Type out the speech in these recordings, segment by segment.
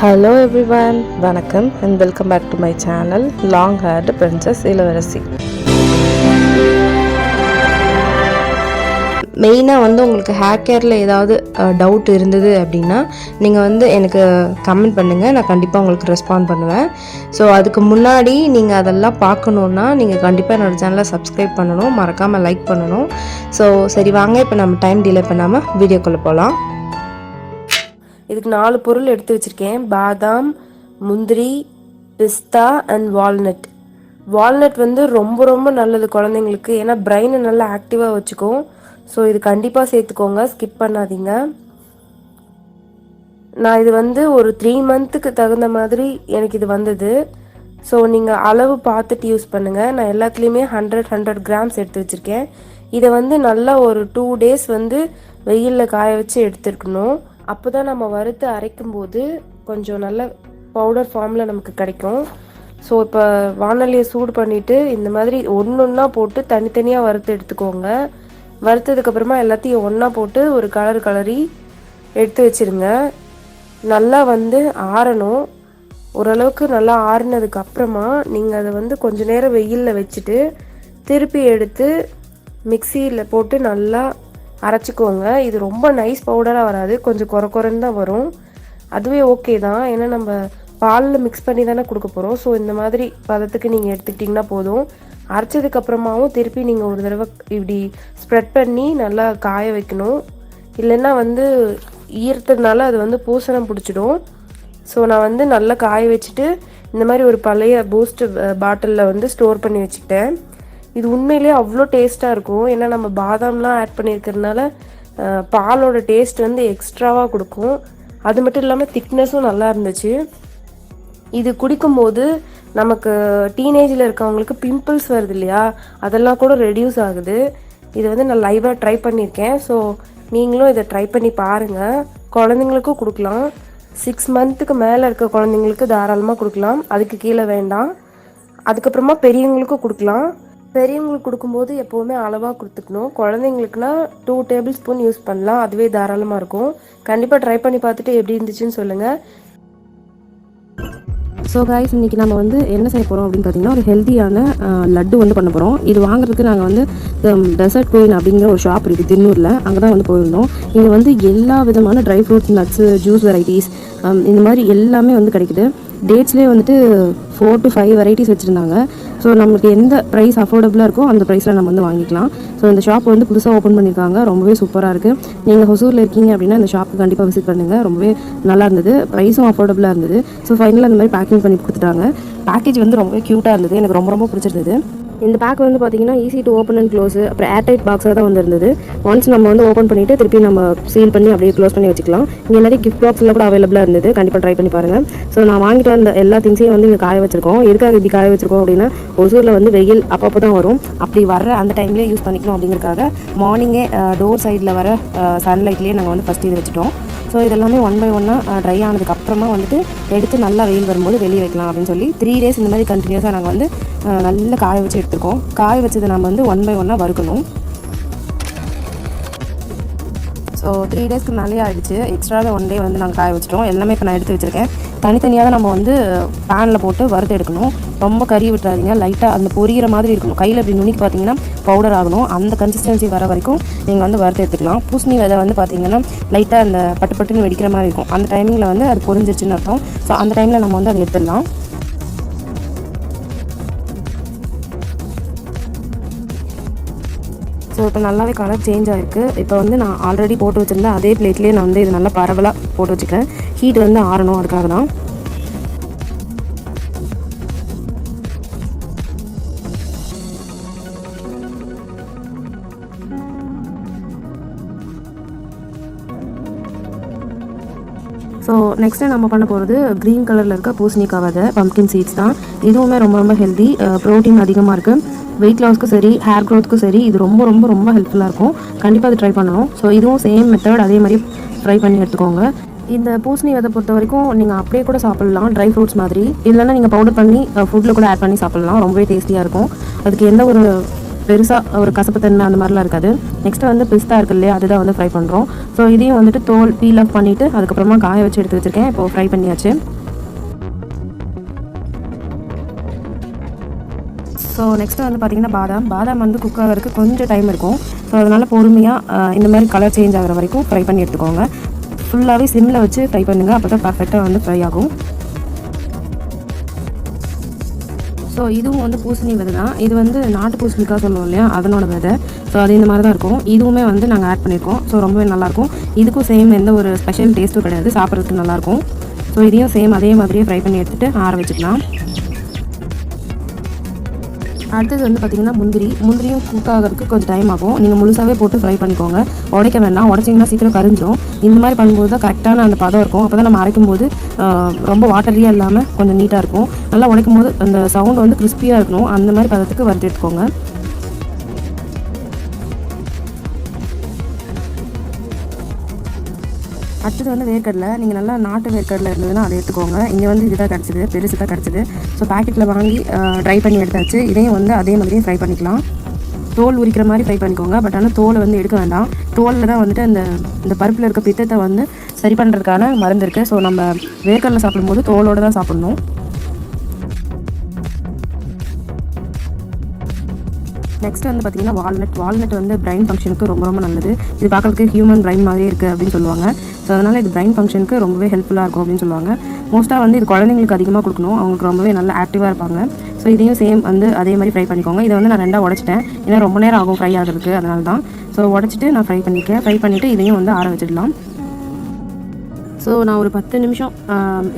Hello everyone, வணக்கம் and welcome back to my channel Long Haired Princess இளவரசி. மெயினாக உங்களுக்கு ஹேர் கேரில் ஏதாவது டவுட் இருந்தது அப்படின்னா நீங்கள் எனக்கு கமெண்ட் பண்ணுங்கள், நான் கண்டிப்பாக உங்களுக்கு ரெஸ்பாண்ட் பண்ணுவேன். ஸோ அதுக்கு முன்னாடி நீங்கள் அதெல்லாம் பார்க்கணுன்னா நீங்கள் கண்டிப்பாக என்னோடய சேனலை சப்ஸ்கிரைப் பண்ணணும், மறக்காமல் லைக் பண்ணணும். ஸோ சரி வாங்க, இப்போ நம்ம டைம் டிலே பண்ணாமல் வீடியோக்குள்ளே போகலாம். இதுக்கு 4 பொருள் எடுத்து வச்சுருக்கேன். பாதாம், முந்திரி, பிஸ்தா அண்ட் வால்நட். வால்நட் ரொம்ப ரொம்ப நல்லது குழந்தைங்களுக்கு, ஏன்னா பிரெயினை நல்லா ஆக்டிவாக வச்சுக்கும். ஸோ இது கண்டிப்பாக சேர்த்துக்கோங்க, ஸ்கிப் பண்ணாதீங்க. நான் இது ஒரு 3 மந்த்துக்கு தகுந்த மாதிரி எனக்கு இது வந்தது. ஸோ நீங்கள் அளவு பார்த்துட்டு யூஸ் பண்ணுங்கள். நான் எல்லாத்துலேயுமே 100 கிராம்ஸ் எடுத்து வச்சுருக்கேன். இதை நல்லா ஒரு 2 டேஸ் வெயிலில் காய வச்சு எடுத்துருக்கணும். அப்போ தான் நம்ம வறுத்து அரைக்கும் போது கொஞ்சம் நல்ல பவுடர் ஃபார்மில் நமக்கு கிடைக்கும். ஸோ இப்போ வானலியை சூடு பண்ணிவிட்டு இந்த மாதிரி ஒன்றா போட்டு தனித்தனியாக வறுத்து எடுத்துக்கோங்க. வறுத்ததுக்கப்புறமா எல்லாத்தையும் ஒன்றா போட்டு ஒரு கலரி எடுத்து வச்சுருங்க. நல்லா ஆறணும். ஓரளவுக்கு நல்லா ஆறினதுக்கப்புறமா நீங்கள் அதை கொஞ்சம் நேரம் வெயிலில் வச்சுட்டு திருப்பி எடுத்து மிக்சியில் போட்டு நல்லா அரைச்சிக்கோங்க. இது ரொம்ப நைஸ் பவுடராக வராது, கொஞ்சம் குறைன்னு தான் வரும். அதுவே ஓகே தான், ஏன்னா நம்ம பாலில் மிக்ஸ் பண்ணி தானே கொடுக்க போகிறோம். ஸோ இந்த மாதிரி பதத்துக்கு நீங்கள் எடுத்துக்கிட்டிங்கன்னா போதும். அரைச்சதுக்கப்புறமாவும் திருப்பி நீங்கள் ஒரு தடவை இப்படி ஸ்ப்ரெட் பண்ணி நல்லா காய வைக்கணும். இல்லைன்னா ஈரத்துனால அது பூசணம் பிடிச்சிடும். ஸோ நான் நல்லா காய வச்சுட்டு இந்த மாதிரி ஒரு பழைய பூஸ்ட் பாட்டிலில் ஸ்டோர் பண்ணி வச்சுக்கிட்டேன். இது உண்மையிலே அவ்வளோ டேஸ்ட்டாக இருக்கும், ஏன்னா நம்ம பாதாம்லாம் ஆட் பண்ணியிருக்கிறதுனால பாலோட டேஸ்ட் எக்ஸ்ட்ராவாக கொடுக்கும். அது மட்டும் இல்லாமல் திக்னஸும் நல்லா இருந்துச்சு. இது குடிக்கும்போது நமக்கு டீனேஜில் இருக்கவங்களுக்கு பிம்பிள்ஸ் வருது இல்லையா, அதெல்லாம் கூட ரெடியூஸ் ஆகுது. இது நான் லைவாக ட்ரை பண்ணியிருக்கேன். ஸோ நீங்களும் இதை ட்ரை பண்ணி பாருங்கள். குழந்தைங்களுக்கும் கொடுக்கலாம். 6 மந்த்துக்கு மேலே இருக்க குழந்தைங்களுக்கு தாராளமாக கொடுக்கலாம், அதுக்கு கீழே வேண்டாம். அதுக்கப்புறமா பெரியவங்களுக்கும் கொடுக்கலாம். பெரியவங்களுக்கு கொடுக்கும்போது எப்போவுமே அளவாக கொடுத்துக்கணும். குழந்தைங்களுக்குனா 2 டேபிள் ஸ்பூன் யூஸ் பண்ணலாம், அதுவே தாராளமாக இருக்கும். கண்டிப்பாக ட்ரை பண்ணி பார்த்துட்டு எப்படி இருந்துச்சுன்னு சொல்லுங்கள். ஸோ காய்ஸ், இன்றைக்கி நம்ம என்ன செய்ய போகிறோம் அப்படின்னு பார்த்தீங்கன்னா, ஒரு ஹெல்த்தியான லட்டு பண்ண போகிறோம். இது வாங்குறதுக்கு நாங்கள் டெசர்ட் குயின் அப்படிங்கிற ஒரு ஷாப் இருக்குது தின்னூரில், அங்கே தான் போயிருந்தோம். இங்கே எல்லா விதமான dry fruits, nuts, juice varieties இந்த மாதிரி எல்லாமே கிடைக்குது. டேட்ஸ்லேயே 4 to 5 வெரைட்டிஸ் வச்சுருந்தாங்க. ஸோ நமக்கு எந்த ப்ரைஸ் அஃபோர்டபுளாக இருக்கோ அந்த ப்ரைஸில் நம்ம வாங்கிக்கலாம். ஸோ இந்த ஷாப் புதுசாக ஓப்பன் பண்ணியிருக்காங்க, ரொம்பவே சூப்பராக இருக்குது. நீங்கள் ஹொசூரில் இருக்கீங்க அப்படின்னா இந்த ஷாப்புக்கு கண்டிப்பாக விசிட் பண்ணுங்கள். ரொம்பவே நல்லா இருந்தது, ப்ரைஸும் அஃபோர்டபுளாக இருந்தது. ஸோ ஃபைனலாக அந்த மாதிரி பேக்கிங் பண்ணி கொடுத்துட்டாங்க. பேக்கேஜ் ரொம்பவே க்யூட்டாக இருந்தது, எனக்கு ரொம்ப பிடிச்சிருந்தது. இந்த பேக் பார்த்தீங்கன்னா easy to open and close, அப்புறம் ஏர்டைட் பாக்ஸாக தான் இருந்தது. ஒன்ஸ் நம்ம ஓப்பன் பண்ணிவிட்டு திருப்பி நம்ம சீல் பண்ணி அப்படியே க்ளோஸ் பண்ணி வச்சுக்கலாம். இங்கே நிறைய கிஃப்ட் பாக்ஸில் கூட அவைலபிளாக இருந்தது, கண்டிப்பாக ட்ரை பண்ணி பாருங்கள். ஸோ நான் வாங்கிட்டு வந்த எல்லா திங்ஸையும் இங்கே காய வச்சிருக்கோம். எதுக்காக இப்படி காய வச்சிருக்கோம் அப்படின்னா, ஒசூரில் வெயில் அப்பப்போ தான் வரும், அப்படி வர்ற அந்த டைம்லேயே யூஸ் பண்ணிக்கணும் அப்படிங்கிறதுக்காக மார்னிங்கே டோர் சைடில் வர சன்லைட்லேயே நாங்கள் ஃபஸ்ட் இது வச்சுட்டோம். ஸோ இதெல்லாமே 1 by 1 ட்ரை ஆனதுக்கப்புறமா எடுத்து நல்லா வெயில் வரும்போது வெளியே வைக்கலாம் அப்படின்னு சொல்லி 3 days இந்த மாதிரி கண்டினியூஸாக நாங்கள் நல்லா காய வச்சு எடுத்துருக்கோம். காய வச்சதை நம்ம 1 by 1 வறுக்கணும். ஸோ 3 daysக்கு மேலே ஆகிடுச்சு. எக்ஸ்ட்ராவாக 1 day நாங்கள் காய வச்சிட்டோம். எல்லாமே இப்போ நான் எடுத்து வச்சுருக்கேன். தனித்தனியாக தான் நம்ம பேனில் போட்டு வறுத்து எடுக்கணும். ரொம்ப கறி விட்டுறாதீங்க, லைட்டாக அந்த பொரியிற மாதிரி இருக்கணும். கையில் இப்படி நுனிக்கு பார்த்தீங்கன்னா பவுடர் ஆகணும். அந்த கன்சிஸ்டன்சி வர வரைக்கும் நீங்கள் வறுத்து எடுத்துக்கலாம். பூசணி விதை பார்த்தீங்கன்னா லைட்டாக அந்த பட்டுன்னு வெடிக்கிற மாதிரி இருக்கும். அந்த டைமிங்கில் அது பொரிஞ்சிருச்சுன்னு அர்த்தம். ஸோ அந்த டைமில் நம்ம அதை எடுத்துடலாம். ஸோ இப்போ நல்லாவே கலர் சேஞ்ச் ஆகிருக்கு. இப்போ நான் ஆல்ரெடி போட்டு வச்சுருந்தேன் அதே பிளேட்லேயே நான் இது நல்லா பரவலாக போட்டு வச்சுக்கிறேன். ஹீட் ஆறணும், அதுக்காக தான். ஸோ நெக்ஸ்ட்டு நம்ம பண்ண போகிறது க்ரீன் கலரில் இருக்க பூசணிக்காய் விதை, பம்ப்கின் சீட்ஸ் தான். இதுவுமே ரொம்ப ஹெல்தி, ப்ரோட்டீன் அதிகமாக இருக்குது. வெயிட் லாஸ்க்கும் சரி, ஹேர் க்ரோத்துக்கும் சரி இது ரொம்ப ஹெல்ப்ஃபுல்லாக இருக்கும். கண்டிப்பாக அதை ட்ரை பண்ணணும். ஸோ இதுவும் சேம் மெத்தட், அதே மாதிரி ஃப்ரை பண்ணி எடுத்துக்கோங்க. இந்த பூசணி விதை பொறுத்த வரைக்கும் நீங்கள் அப்படியே கூட சாப்பிட்லாம், ட்ரை ஃப்ரூட்ஸ் மாதிரி. இல்லைன்னா நீங்கள் பவுடர் பண்ணி ஃபுட்டில் கூட ஆட் பண்ணி சாப்பிட்லாம், ரொம்பவே டேஸ்டியாக இருக்கும். அதுக்கு எந்த ஒரு பெருசாக ஒரு கசப்பு தன்மை அந்த மாதிரிலாம் இருக்காது. நெக்ஸ்ட்டு வந்து பிஸ்தா இருக்கு இல்லையா, அதுதான் வந்து ஃப்ரை பண்ணுறோம். ஸோ இதையும் வந்துட்டு தோல் பீல் ஆஃப் பண்ணிவிட்டு அதுக்கப்புறமா காய வச்சு எடுத்து வச்சுருக்கேன். இப்போது ஃப்ரை பண்ணியாச்சு. ஸோ நெக்ஸ்ட்டு வந்து பார்த்திங்கன்னா பாதாம் வந்து குக் ஆகிறதுக்கு கொஞ்சம் டைம் இருக்கும். ஸோ அதனால் பொறுமையாக இந்த மாதிரி கலர் சேஞ்ச் ஆகிற வரைக்கும் ஃப்ரை பண்ணி எடுத்துக்கோங்க. ஃபுல்லாகவே சிம்மில் வச்சு ஃப்ரை பண்ணுங்கள், அப்போ தான் பர்ஃபெக்டாக வந்து ஃப்ரை ஆகும். ஸோ இதுவும் வந்து பூசணி விதை தான். இது வந்து நாட்டு பூசணிக்காய் சொல்லுவோம் இல்லையா, அதனோட விதை. ஸோ அது இந்த மாதிரி தான் இருக்கும். இதுவுமே வந்து நாங்கள் ஆட் பண்ணியிருக்கோம். ஸோ ரொம்பவே நல்லாயிருக்கும். இதுக்கும் சேம் எந்த ஒரு ஸ்பெஷல் டேஸ்ட்டும் கிடையாது, சாப்பிட்றதுக்கு நல்லாயிருக்கும். ஸோ இதையும் சேம் அதே மாதிரியே ஃப்ரை பண்ணி எடுத்துகிட்டு ஆற வச்சுக்கலாம். அடுத்தது வந்து பார்த்திங்கன்னா முந்திரியும் குக் ஆகிறதுக்கு கொஞ்சம் டைம் ஆகும். நீங்கள் முழுசாகவே போட்டு ஃப்ரை பண்ணிக்கோங்க, உடைக்க வேண்டாம். உடைச்சிங்கன்னா சீக்கிரம் கரிஞ்சிடும். இந்த மாதிரி பண்ணும்போது தான் கரெக்டான அந்த பதம் இருக்கும். அப்போ தான் நம்ம அரைக்கும் போது ரொம்ப வாட்டரியாக இல்லாமல் கொஞ்சம் நீட்டாக இருக்கும். நல்லா உடைக்கும் போது அந்த சவுண்ட் வந்து கிறிஸ்பியாக இருக்கணும். அந்த மாதிரி பதத்துக்கு வறுத்து எடுத்துக்கோங்க. அடுத்தது வந்து வேர்க்கடலை. நீங்கள் நல்லா நாட்டு வேர்க்கடலை இருந்ததுன்னா அதை எடுத்துக்கோங்க. இங்கே வந்து இதுதான் கிடச்சிது, பெருசு தான் கிடச்சிது. ஸோ பேக்கெட்டில் வாங்கி ட்ரை பண்ணி எடுத்தாச்சு. இதையும் வந்து அதே மாதிரியே ஃப்ரை பண்ணிக்கலாம். தோல் உரிக்கிற மாதிரி ஃப்ரை பண்ணிக்கோங்க. பட் ஆனால் தோலை வந்து எடுக்க வேண்டாம். தோலில் தான் வந்துட்டு இந்த பருப்பில் இருக்க பித்தத்தை வந்து சரி பண்ணுறதுக்கான மருந்து இருக்குது. ஸோ நம்ம வேர்க்கடலை சாப்பிடும்போது தோலோடு தான் சாப்பிடணும். நெக்ஸ்ட் வந்து பார்த்திங்கன்னா வால்நட் வந்து பிரைன் ஃபங்க்ஷனுக்கு ரொம்ப ரொம்ப நல்லது. இது பார்க்குறதுக்கு ஹியூமன் பிரைன் மாதிரியே இருக்குது அப்படின்னு சொல்லுவாங்க. ஸோ அதனால் இது பிரைன் ஃபங்க்ஷனுக்கு ரொம்பவே ஹெல்ப்ஃபுல்லாக இருக்கும் அப்படின்னு சொல்லுவாங்க. மோஸ்ட்டாக வந்து இது குழந்தைங்களுக்கு அதிகமாக கொடுக்கணும், அவங்களுக்கு ரொம்பவே நல்லா ஆக்டிவாக இருப்பாங்க. ஸோ இதையும் சேம் வந்து அதே மாதிரி ஃப்ரை பண்ணிக்கோங்க. இதை வந்து நான் 2ஆக உடச்சிட்டேன், ஏன்னா ரொம்ப நேரம் ஆகும் ஃப்ரை ஆகிறதுக்கு, அதனால தான். ஸோ உடச்சிட்டு நான் ஃப்ரை பண்ணிவிட்டு இதையும் வந்து ஆற வச்சிடலாம். ஸோ நான் ஒரு 10 நிமிஷம்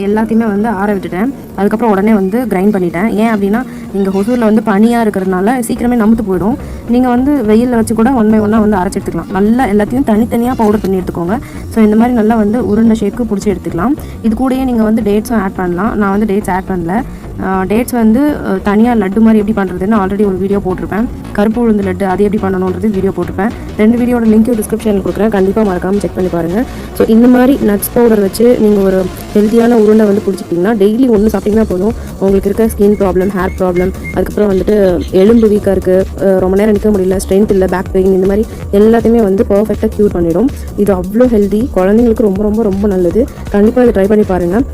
எல்லாத்தையுமே வந்து ஆற விட்டுட்டேன். அதுக்கப்புறம் உடனே வந்து கிரைண்ட் பண்ணிட்டேன். ஏன் அப்படின்னா இங்கே ஹொசூரில் வந்து பனியாக இருக்கிறதுனால சீக்கிரமே நமுத்து போயிடும். நீங்கள் வந்து வெயிலில் வச்சு கூட 1 by 1 வந்து அரைச்சி எடுத்துக்கலாம். நல்லா எல்லாத்தையும் தனித்தனியாக பவுடர் பண்ணி எடுத்துக்கோங்க. ஸோ இந்த மாதிரி நல்லா வந்து உருண்டை ஷேக்கு பிடிச்சி எடுத்துக்கலாம். இது கூடயே நீங்கள் வந்து டேட்ஸும் ஆட் பண்ணலாம். நான் வந்து டேட்ஸ் ஆட் பண்ணல. டேட்ஸ் வந்து தனியாக லட்டு மாதிரி எப்படி பண்ணுறதுன்னு ஆல்ரெடி ஒரு வீடியோ போட்டிருப்பேன். கருப்பு உளுந்து லட்டு அது எப்படி பண்ணணுன்றது வீடியோ போட்டிருப்பேன். 2 வீடியோட லிங்க் டிஸ்கிரிப்ஷனில் கொடுக்குறேன், கண்டிப்பாக மறக்காமல் செக் பண்ணி பாருங்கள். ஸோ இந்த மாதிரி நட்ஸ் பவுடர் வச்சு நீங்கள் ஒரு ஹெல்த்தியான உருண்டை வந்து பிடிச்சிட்டிங்கன்னா டெய்லி ஒன்று சாப்பிட்டிங்கன்னா போதும். உங்களுக்கு இருக்க ஸ்கின் ப்ராப்ளம், ஹேர் ப்ராப்ளம், அதுக்கப்புறம் வந்துட்டு எலும்பு வீக்காக இருக்குது, ரொம்ப நேரம் நிற்க முடியல, ஸ்ட்ரென்த் இல்லை, பேக் பெயின், இந்த மாதிரி எல்லாத்தையுமே வந்து பர்ஃபெக்டாக க்யூர் பண்ணிடும். இது அவ்வளோ ஹெல்தி, குழந்தைங்களுக்கு ரொம்ப ரொம்ப ரொம்ப நல்லது. கண்டிப்பாக இதை ட்ரை பண்ணி பாருங்கள்.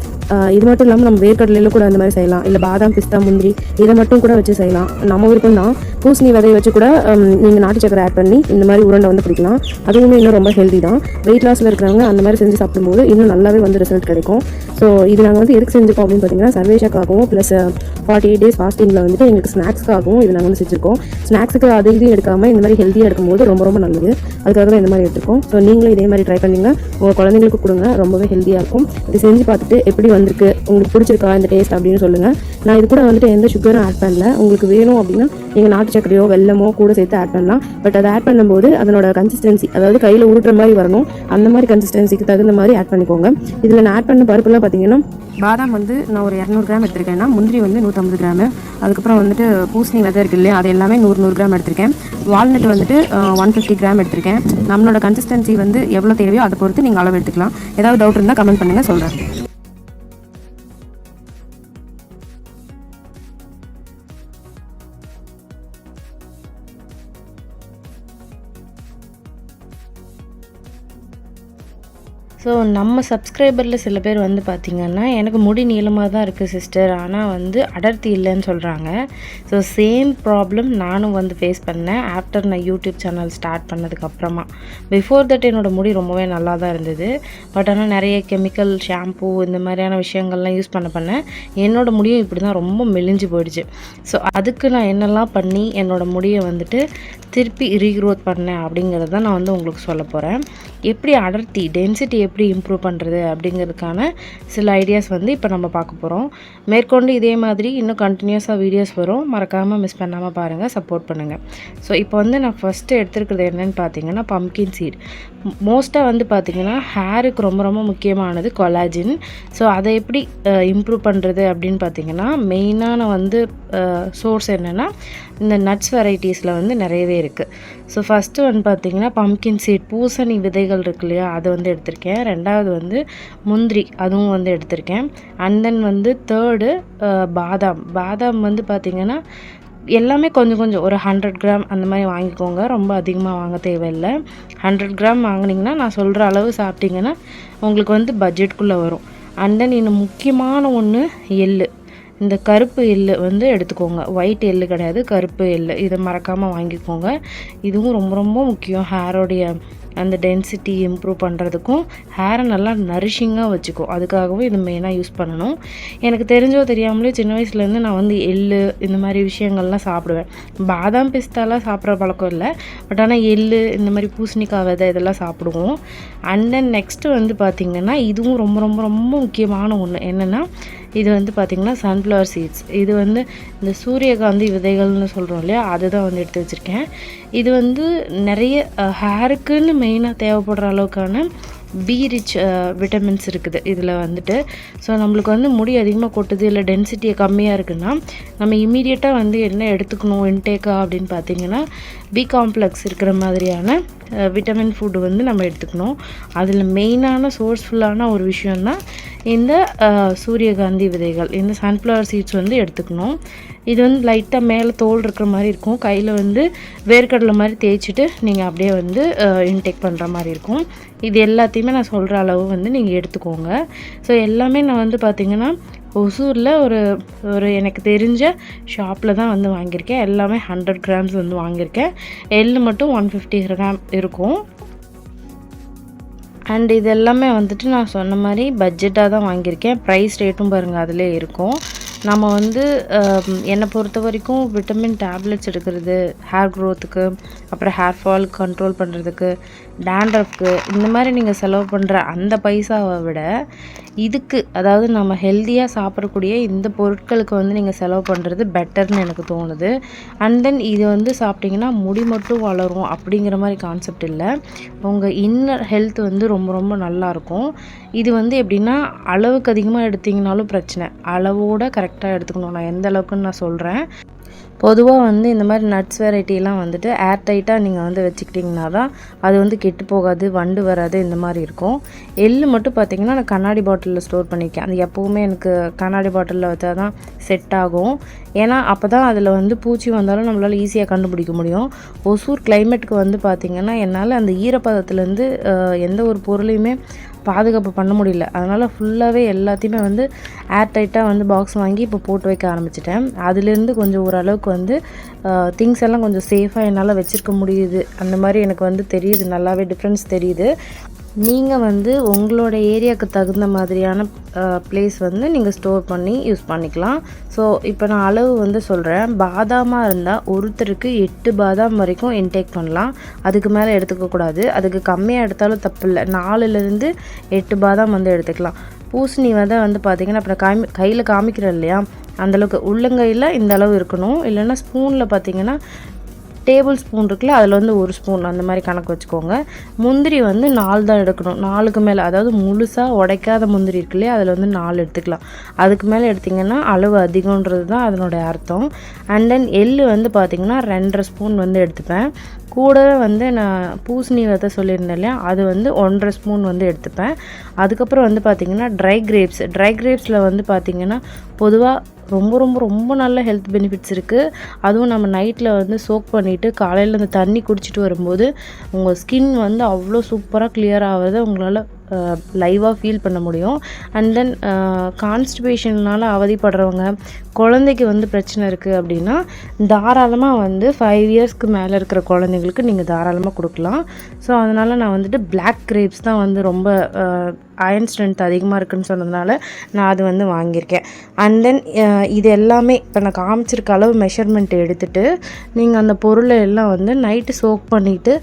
இது மட்டும் இல்லாமல் நம்ம வேர்க்கடலையில் கூட அந்த மாதிரி செய்யலாம், இல்லை பாதாம், பிஸ்தா, முந்திரி இதை மட்டும் கூட வச்சு செய்யலாம். நம்ம விருப்பம் தான். பூசணி விதையை வச்சு கூட நீங்கள் நாட்டு சக்கரை ஆட் பண்ணி இந்த மாதிரி உருண்டை வந்து பிடிக்கலாம். அதுவுமே இன்னும் ரொம்ப ஹெல்தி தான். வெயிட் லாஸில் இருக்கிறவங்க அந்த மாதிரி செஞ்சு சாப்பிடும்போது இன்னும் நல்லாவே வந்து ரிசல்ட் கிடைக்கும். ஸோ இது நாங்கள் வந்து எதுக்கு செஞ்சுருக்கோம் அப்படின்னு பார்த்தீங்கன்னா, சர்வேஷாக்காகவும் ப்ளஸ் 48 days ஃபாஸ்டிங்கில் வந்துட்டு எங்களுக்கு ஸ்நாக்ஸ்க்காகவும் இது நாங்கள் வந்து செஞ்சுருக்கோம். ஸ்நாக்ஸுக்கு அது இதையும் எடுக்காமல் இந்த மாதிரி ஹெல்த்தியாக எடுக்கும்போது ரொம்ப ரொம்ப நல்லது. அதுக்காக தான் இந்த மாதிரி எடுத்துருக்கோம். ஸோ நீங்களும் இதே மாதிரி ட்ரை பண்ணிங்க, உங்கள் குழந்தைங்களுக்கு கொடுங்க, ரொம்பவே ஹெல்த்தியாக இருக்கும். இது செஞ்சு பார்த்துட்டு எப்படி வந்திருக்கு, உங்களுக்கு பிடிச்சிருக்கா இந்த டேஸ்ட் அப்படின்னு சொல்லுங்கள். நான் இது கூட வந்துட்டு எந்த சுகரும் ஆட் பண்ணல. உங்களுக்கு வேணும் அப்படின்னா நீங்கள் நாட்டு சக்கரையோ வெல்லமோ கூட சேர்த்து ஆட் பண்ணலாம். பட் அதை ஆட் பண்ணும்போது அதனோட கன்சிஸ்டன்சி, அதாவது கையில் உருட்டுற மாதிரி வரணும், அந்த மாதிரி கன்சிஸ்டன்சிக்கு தகுந்த மாதிரி ஆட் பண்ணிக்கோங்க. இதில் நான் ஆட் பண்ண பருப்புலாம் பார்த்தீங்கன்னா, பாதாம் வந்து நான் ஒரு 200 கிராம் எடுத்திருக்கேன்னா, முந்திரி வந்து 150 கிராமு, அதுக்கப்புறம் வந்துட்டு பூசணி விதை இருக்குது இல்லையா, அது எல்லாமே 100 கிராம் எடுத்திருக்கேன். வால்நட் வந்துட்டு 150 கிராம் எடுத்திருக்கேன். நம்மளோட கன்சிஸ்டன்சி வந்து எவ்வளோ தேவையோ அதை பொறுத்து நீங்கள் அளவு எடுத்துக்கலாம். ஏதாவது டவுட் இருந்தால் கமெண்ட் பண்ணுங்கள், சொல்கிறேன். ஸோ நம்ம சப்ஸ்கிரைபரில் சில பேர் வந்து பார்த்திங்கன்னா, எனக்கு முடி நீளமாக தான் இருக்குது சிஸ்டர், ஆனால் வந்து அடர்த்தி இல்லைன்னு சொல்கிறாங்க. ஸோ சேம் ப்ராப்ளம் நானும் வந்து ஃபேஸ் பண்ணேன் ஆஃப்டர் நான் யூடியூப் சேனல் ஸ்டார்ட் பண்ணதுக்கப்புறமா. பிஃபோர் தட் என்னோடய முடி ரொம்பவே நல்லா தான் இருந்தது. பட் ஆனால் நிறைய கெமிக்கல் ஷாம்பூ இந்த மாதிரியான விஷயங்கள்லாம் யூஸ் பண்ண என்னோடய முடியும் இப்படி தான் ரொம்ப மெலிஞ்சு போயிடுச்சு. ஸோ அதுக்கு நான் என்னெல்லாம் பண்ணி என்னோடய முடியை வந்துட்டு திருப்பி ரீக்ரோத் பண்ணேன் அப்படிங்கிறது தான் நான் வந்து உங்களுக்கு சொல்ல போகிறேன். எப்படி அடர்த்தி டென்சிட்டி எப்படி இம்ப்ரூவ் பண்ணுறது அப்படிங்கிறதுக்கான சில ஐடியாஸ் வந்து இப்போ நம்ம பார்க்க போகிறோம். மேற்கொண்டு இதே மாதிரி இன்னும் கண்டினியூஸாக வீடியோஸ் வரும், மறக்காமல் மிஸ் பண்ணாமல் பாருங்கள், சப்போர்ட் பண்ணுங்கள். ஸோ இப்போ வந்து நான் ஃபஸ்ட்டு எடுத்துருக்கிறது என்னென்னு பார்த்தீங்கன்னா, பம்கின் சீட். மோஸ்ட்டாக வந்து பார்த்திங்கன்னா ஹேருக்கு ரொம்ப ரொம்ப முக்கியமானது கொலாஜின். ஸோ அதை எப்படி இம்ப்ரூவ் பண்ணுறது அப்படின்னு பார்த்திங்கன்னா, மெயினான வந்து சோர்ஸ் என்னென்னா இந்த நட்ஸ் வெரைட்டிஸில் வந்து நிறையவே இருக்குது. ஸோ ஃபஸ்ட்டு வந்து பார்த்திங்கன்னா பம்கின் சீட், பூசணி விதைகள் இருக்கு இல்லையா, அதை வந்து எடுத்திருக்கேன். ரெண்டாவது வந்து முந்திரி, அதுவும் வந்து எடுத்திருக்கேன். அண்ட் தென் வந்து தேர்டு பாதாம் வந்து பார்த்திங்கன்னா எல்லாமே கொஞ்சம் கொஞ்சம் ஒரு 100 கிராம் அந்த மாதிரி வாங்கிக்கோங்க. ரொம்ப அதிகமாக வாங்க தேவையில்லை. 100 கிராம் வாங்கினீங்கன்னா நான் சொல்கிற அளவு சாப்பிட்டிங்கன்னா உங்களுக்கு வந்து பட்ஜெட்குள்ளே வரும். அண்ட் தென் இன்னும் முக்கியமான ஒன்று எள்ளு. இந்த கருப்பு எள்ளு வந்து எடுத்துக்கோங்க. ஒயிட் எள்ளு கிடையாது, கருப்பு எள்ளு. இதை மறக்காமல் வாங்கிக்கோங்க. இதுவும் ரொம்ப ரொம்ப முக்கியம். ஹேரோடைய அந்த டென்சிட்டி இம்ப்ரூவ் பண்ணுறதுக்கும் ஹேரை நல்லா நரிஷிங்காக வச்சுக்கும். அதுக்காகவும் இது மெயினாக யூஸ் பண்ணணும். எனக்கு தெரிஞ்சோ தெரியாமலே சின்ன வயசுலேருந்து நான் வந்து எள்ளு இந்த மாதிரி விஷயங்கள்லாம் சாப்பிடுவேன். பாதாம் பிஸ்தாலாம் சாப்பிட்ற பழக்கம் இல்லை, பட் ஆனால் எள்ளு இந்த மாதிரி பூசணிக்காய் விதை இதெல்லாம் சாப்பிடுவோம். அண்ட் தென் நெக்ஸ்ட்டு வந்து பார்த்திங்கன்னா இதுவும் ரொம்ப ரொம்ப ரொம்ப முக்கியமான ஒன்று என்னென்னா, இது வந்து பார்த்திங்கன்னா சன்ஃப்ளவர் சீட்ஸ். இது வந்து இந்த சூரியகாந்தி விதைகள்னு சொல்கிறோம் இல்லையா, அதுதான் வந்து எடுத்து வச்சுருக்கேன். இது வந்து நிறைய ஹேருக்குன்னு மெயினாக தேவைப்படுற அளவுக்கான பி ரிச் விட்டமின்ஸ் இருக்குது இதில் வந்துட்டு. ஸோ நம்மளுக்கு வந்து முடி அதிகமாக கொட்டுது இல்லை டென்சிட்டி கம்மியாக இருக்குன்னா நம்ம இமீடியட்டாக வந்து என்ன எடுத்துக்கணும் இன்டேக்கா அப்படின்னு பார்த்தீங்கன்னா, பி காம்ப்ளெக்ஸ் இருக்கிற மாதிரியான விட்டமின் ஃபுட்டு வந்து நம்ம எடுத்துக்கணும். அதில் மெயினான சோர்ஸ்ஃபுல்லான ஒரு விஷயந்தான் இந்த சூரியகாந்தி விதைகள். இந்த சன்ஃப்ளவர் சீட்ஸ் வந்து எடுத்துக்கணும். இது வந்து லைட்டாக மேலே தோல் இருக்கிற மாதிரி இருக்கும். கையில் வந்து வேர்க்கடலை மாதிரி தேய்ச்சிட்டு நீங்கள் அப்படியே வந்து இன்டேக் பண்ணுற மாதிரி இருக்கும். இது எல்லாத்தையுமே நான் சொல்கிற அளவு வந்து நீங்கள் எடுத்துக்கோங்க. ஸோ எல்லாமே நான் வந்து பார்த்திங்கன்னா ஒசூரில் ஒரு எனக்கு தெரிஞ்ச ஷாப்பில் தான் வந்து வாங்கியிருக்கேன். எல்லாமே 100 கிராம்ஸ் வந்து வாங்கியிருக்கேன். எள்ளு மட்டும் 150 கிராம் இருக்கும். அண்ட் இது எல்லாமே வந்துட்டு நான் சொன்ன மாதிரி பட்ஜெட்டாக தான் வாங்கியிருக்கேன். ப்ரைஸ் ரேட்டும் பாருங்கள் அதிலே இருக்கும். நம்ம வந்து என்னை பொறுத்த வரைக்கும் விட்டமின் டேப்லெட்ஸ் எடுக்கிறது ஹேர் க்ரோத்துக்கு, அப்புறம் ஹேர் ஃபால் கண்ட்ரோல் பண்ணுறதுக்கு, டேண்ட்ரஃப்க்கு இந்த மாதிரி நீங்கள் செலவு பண்ணுற அந்த பைசாவை விட இதுக்கு, அதாவது நம்ம ஹெல்த்தியாக சாப்பிடக்கூடிய இந்த பொருட்களுக்கு வந்து நீங்கள் செலவு பண்ணுறது பெட்டர்னு எனக்கு தோணுது. அண்ட் தென் இது வந்து சாப்பிட்டிங்கன்னா முடி மட்டும் வளரும் அப்படிங்கிற மாதிரி கான்செப்ட் இல்லை, உங்கள் இன்னர் ஹெல்த் வந்து ரொம்ப ரொம்ப நல்லாயிருக்கும். இது வந்து எப்படின்னா அளவுக்கு அதிகமாக எடுத்திங்கனாலும் பிரச்சனை, அளவோடு கரெக்டாக எடுத்துக்கணும். நான் எந்த அளவுக்குன்னு நான் சொல்கிறேன். பொதுவாக வந்து இந்த மாதிரி நட்ஸ் வெரைட்டிலாம் வந்துட்டு ஏர் டைட்டாக நீங்கள் வந்து வச்சுக்கிட்டிங்கன்னா தான் அது வந்து கெட்டு போகாது, வண்டு வராது, இந்த மாதிரி இருக்கும். எள்ளு மட்டும் பார்த்திங்கன்னா நான் கண்ணாடி பாட்டிலில் ஸ்டோர் பண்ணியிருக்கேன். அது எப்போவுமே எனக்கு கண்ணாடி பாட்டிலில் வச்சா தான் செட் ஆகும். ஏன்னா அப்போ தான் அதில் வந்து பூச்சி வந்தாலும் நம்மளால் ஈஸியாக கண்டுபிடிக்க முடியும். ஒசூர் கிளைமேட்டுக்கு வந்து பார்த்திங்கன்னா என்னால் அந்த ஈரப்பதத்துலேருந்து எந்த ஒரு பொருளையுமே பாதுகாப்பு பண்ண முடியல. அதனால் ஃபுல்லாகவே எல்லாத்தையுமே வந்து ஏர் டைட்டாக வந்து பாக்ஸ் வாங்கி இப்போ போட்டு வைக்க ஆரம்பிச்சிட்டேன். அதுலேருந்து கொஞ்சம் ஓரளவுக்கு வந்து திங்ஸ் எல்லாம் கொஞ்சம் சேஃபாக என்னால் வச்சுருக்க முடியுது. அந்த மாதிரி எனக்கு வந்து தெரியுது, நல்லாவே டிஃப்ரென்ஸ் தெரியுது. நீங்கள் வந்து உங்களோட ஏரியாவுக்கு தகுந்த மாதிரியான ப்ளேஸ் வந்து நீங்கள் ஸ்டோர் பண்ணி யூஸ் பண்ணிக்கலாம். ஸோ இப்போ நான் அளவு வந்து சொல்கிறேன். பாதாமாக இருந்தால் ஒருத்தருக்கு 8 பாதாம் வரைக்கும் இன்டேக் பண்ணலாம். அதுக்கு மேலே எடுத்துக்கக்கூடாது. அதுக்கு கம்மியாக எடுத்தாலும் தப்பு இல்லை. 4லேருந்து 8 பாதாம் வந்து எடுத்துக்கலாம். பூசணி வந்து பார்த்திங்கன்னா அப்புறம் கையில் காமிக்கிறோம் இல்லையா, அந்தளவுக்கு உள்ளங்கையில் இந்த அளவு இருக்கணும். இல்லைன்னா ஸ்பூனில் பார்த்திங்கன்னா டேபிள் ஸ்பூன் இருக்குல்ல, அதில் வந்து 1 ஸ்பூன் அந்த மாதிரி கணக்கு வச்சுக்கோங்க. முந்திரி வந்து 4 தான் எடுக்கணும். 4க்கு மேலே, அதாவது முழுசாக உடைக்காத முந்திரி இருக்கு இல்லையா, அதில் வந்து 4 எடுத்துக்கலாம். அதுக்கு மேலே எடுத்திங்கன்னா அளவு அதிகன்றது தான் அதனுடைய அர்த்தம். அண்ட் தென் எள்ளு வந்து பார்த்திங்கன்னா 2.5 ஸ்பூன் வந்து எடுத்துப்பேன். கூடவே வந்து நான் பூசணி விதை சொல்லியிருந்தேன் இல்லையா, அது வந்து 1.5 ஸ்பூன் வந்து எடுத்துப்பேன். அதுக்கப்புறம் வந்து பார்த்திங்கன்னா ட்ரை கிரேப்ஸில் வந்து பார்த்திங்கன்னா பொதுவாக ரொம்ப ரொம்ப ரொம்ப நல்ல ஹெல்த் பெனிஃபிட்ஸ் இருக்குது. அதுவும் நம்ம நைட்டில் வந்து சோக் பண்ணிவிட்டு காலையில் அந்த தண்ணி குடிச்சிட்டு வரும்போது உங்கள் ஸ்கின் வந்து அவ்வளோ சூப்பராக கிளியர் ஆகிறத உங்களால் லைவாக ஃபீல் பண்ண முடியும். அண்ட் தென் கான்ஸ்டிபேஷனால் அவதிப்படுறவங்க, குழந்தைக்கு வந்து பிரச்சனை இருக்குது அப்படின்னா தாராளமாக வந்து 5 இயர்ஸ்க்கு மேலே இருக்கிற குழந்தைங்களுக்கு நீங்கள் தாராளமாக கொடுக்கலாம். ஸோ அதனால் நான் வந்துட்டு பிளாக் கிரேப்ஸ் தான் வந்து ரொம்ப அயர்ன் ஸ்ட்ரென்த் அதிகமாக இருக்குதுன்னு சொன்னதுனால நான் அது வந்து வாங்கியிருக்கேன். அண்ட் தென் இது எல்லாமே இப்போ நான் காமிச்சிருக்க அளவு மெஷர்மெண்ட் எடுத்துகிட்டு நீங்கள் அந்த பொருளை எல்லாம் வந்து நைட்டு சோக் பண்ணிவிட்டு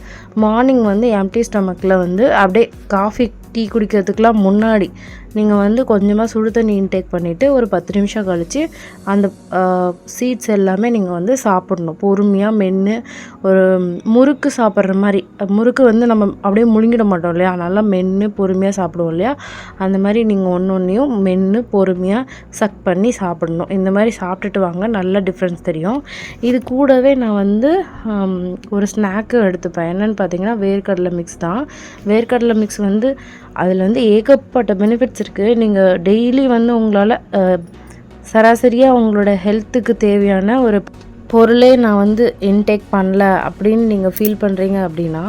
மார்னிங் வந்து எம்டி ஸ்டமக்கில் வந்து அப்படியே காஃபி டீ குடிக்கிறதுக்கெலாம் முன்னாடி நீங்கள் வந்து கொஞ்சமாக சுடு தண்ணி இன்டேக் பண்ணிவிட்டு ஒரு 10 நிமிஷம் கழித்து அந்த சீட்ஸ் எல்லாமே நீங்கள் வந்து சாப்பிடணும். பொறுமையாக மென்று ஒரு முறுக்கு சாப்பிட்ற மாதிரி. முறுக்கு வந்து நம்ம அப்படியே முழுங்கிட மாட்டோம் இல்லையா, நல்லா மென்று பொறுமையாக சாப்பிடுவோம் இல்லையா, அந்த மாதிரி நீங்கள் ஒன்றையும் மென்று பொறுமையாக சக் பண்ணி சாப்பிடணும். இந்த மாதிரி சாப்பிட்டுட்டு வாங்க, நல்ல டிஃப்ரென்ஸ் தெரியும். இது கூடவே நான் வந்து ஒரு ஸ்நாக்கு எடுத்துப்பேன். என்னென்னு பார்த்தீங்கன்னா வேர்க்கடலை மிக்ஸ் தான். வேர்க்கடலை மிக்ஸ் வந்து அதில் வந்து ஏகப்பட்ட பெனிஃபிட்ஸ் இருக்குது. நீங்கள் டெய்லி வந்து உங்களால் சராசரியாக உங்களோட ஹெல்த்துக்கு தேவையான ஒரு பொருளே நான் வந்து இன்டேக் பண்ணல அப்படின்னு நீங்கள் ஃபீல் பண்ணுறீங்க அப்படின்னா,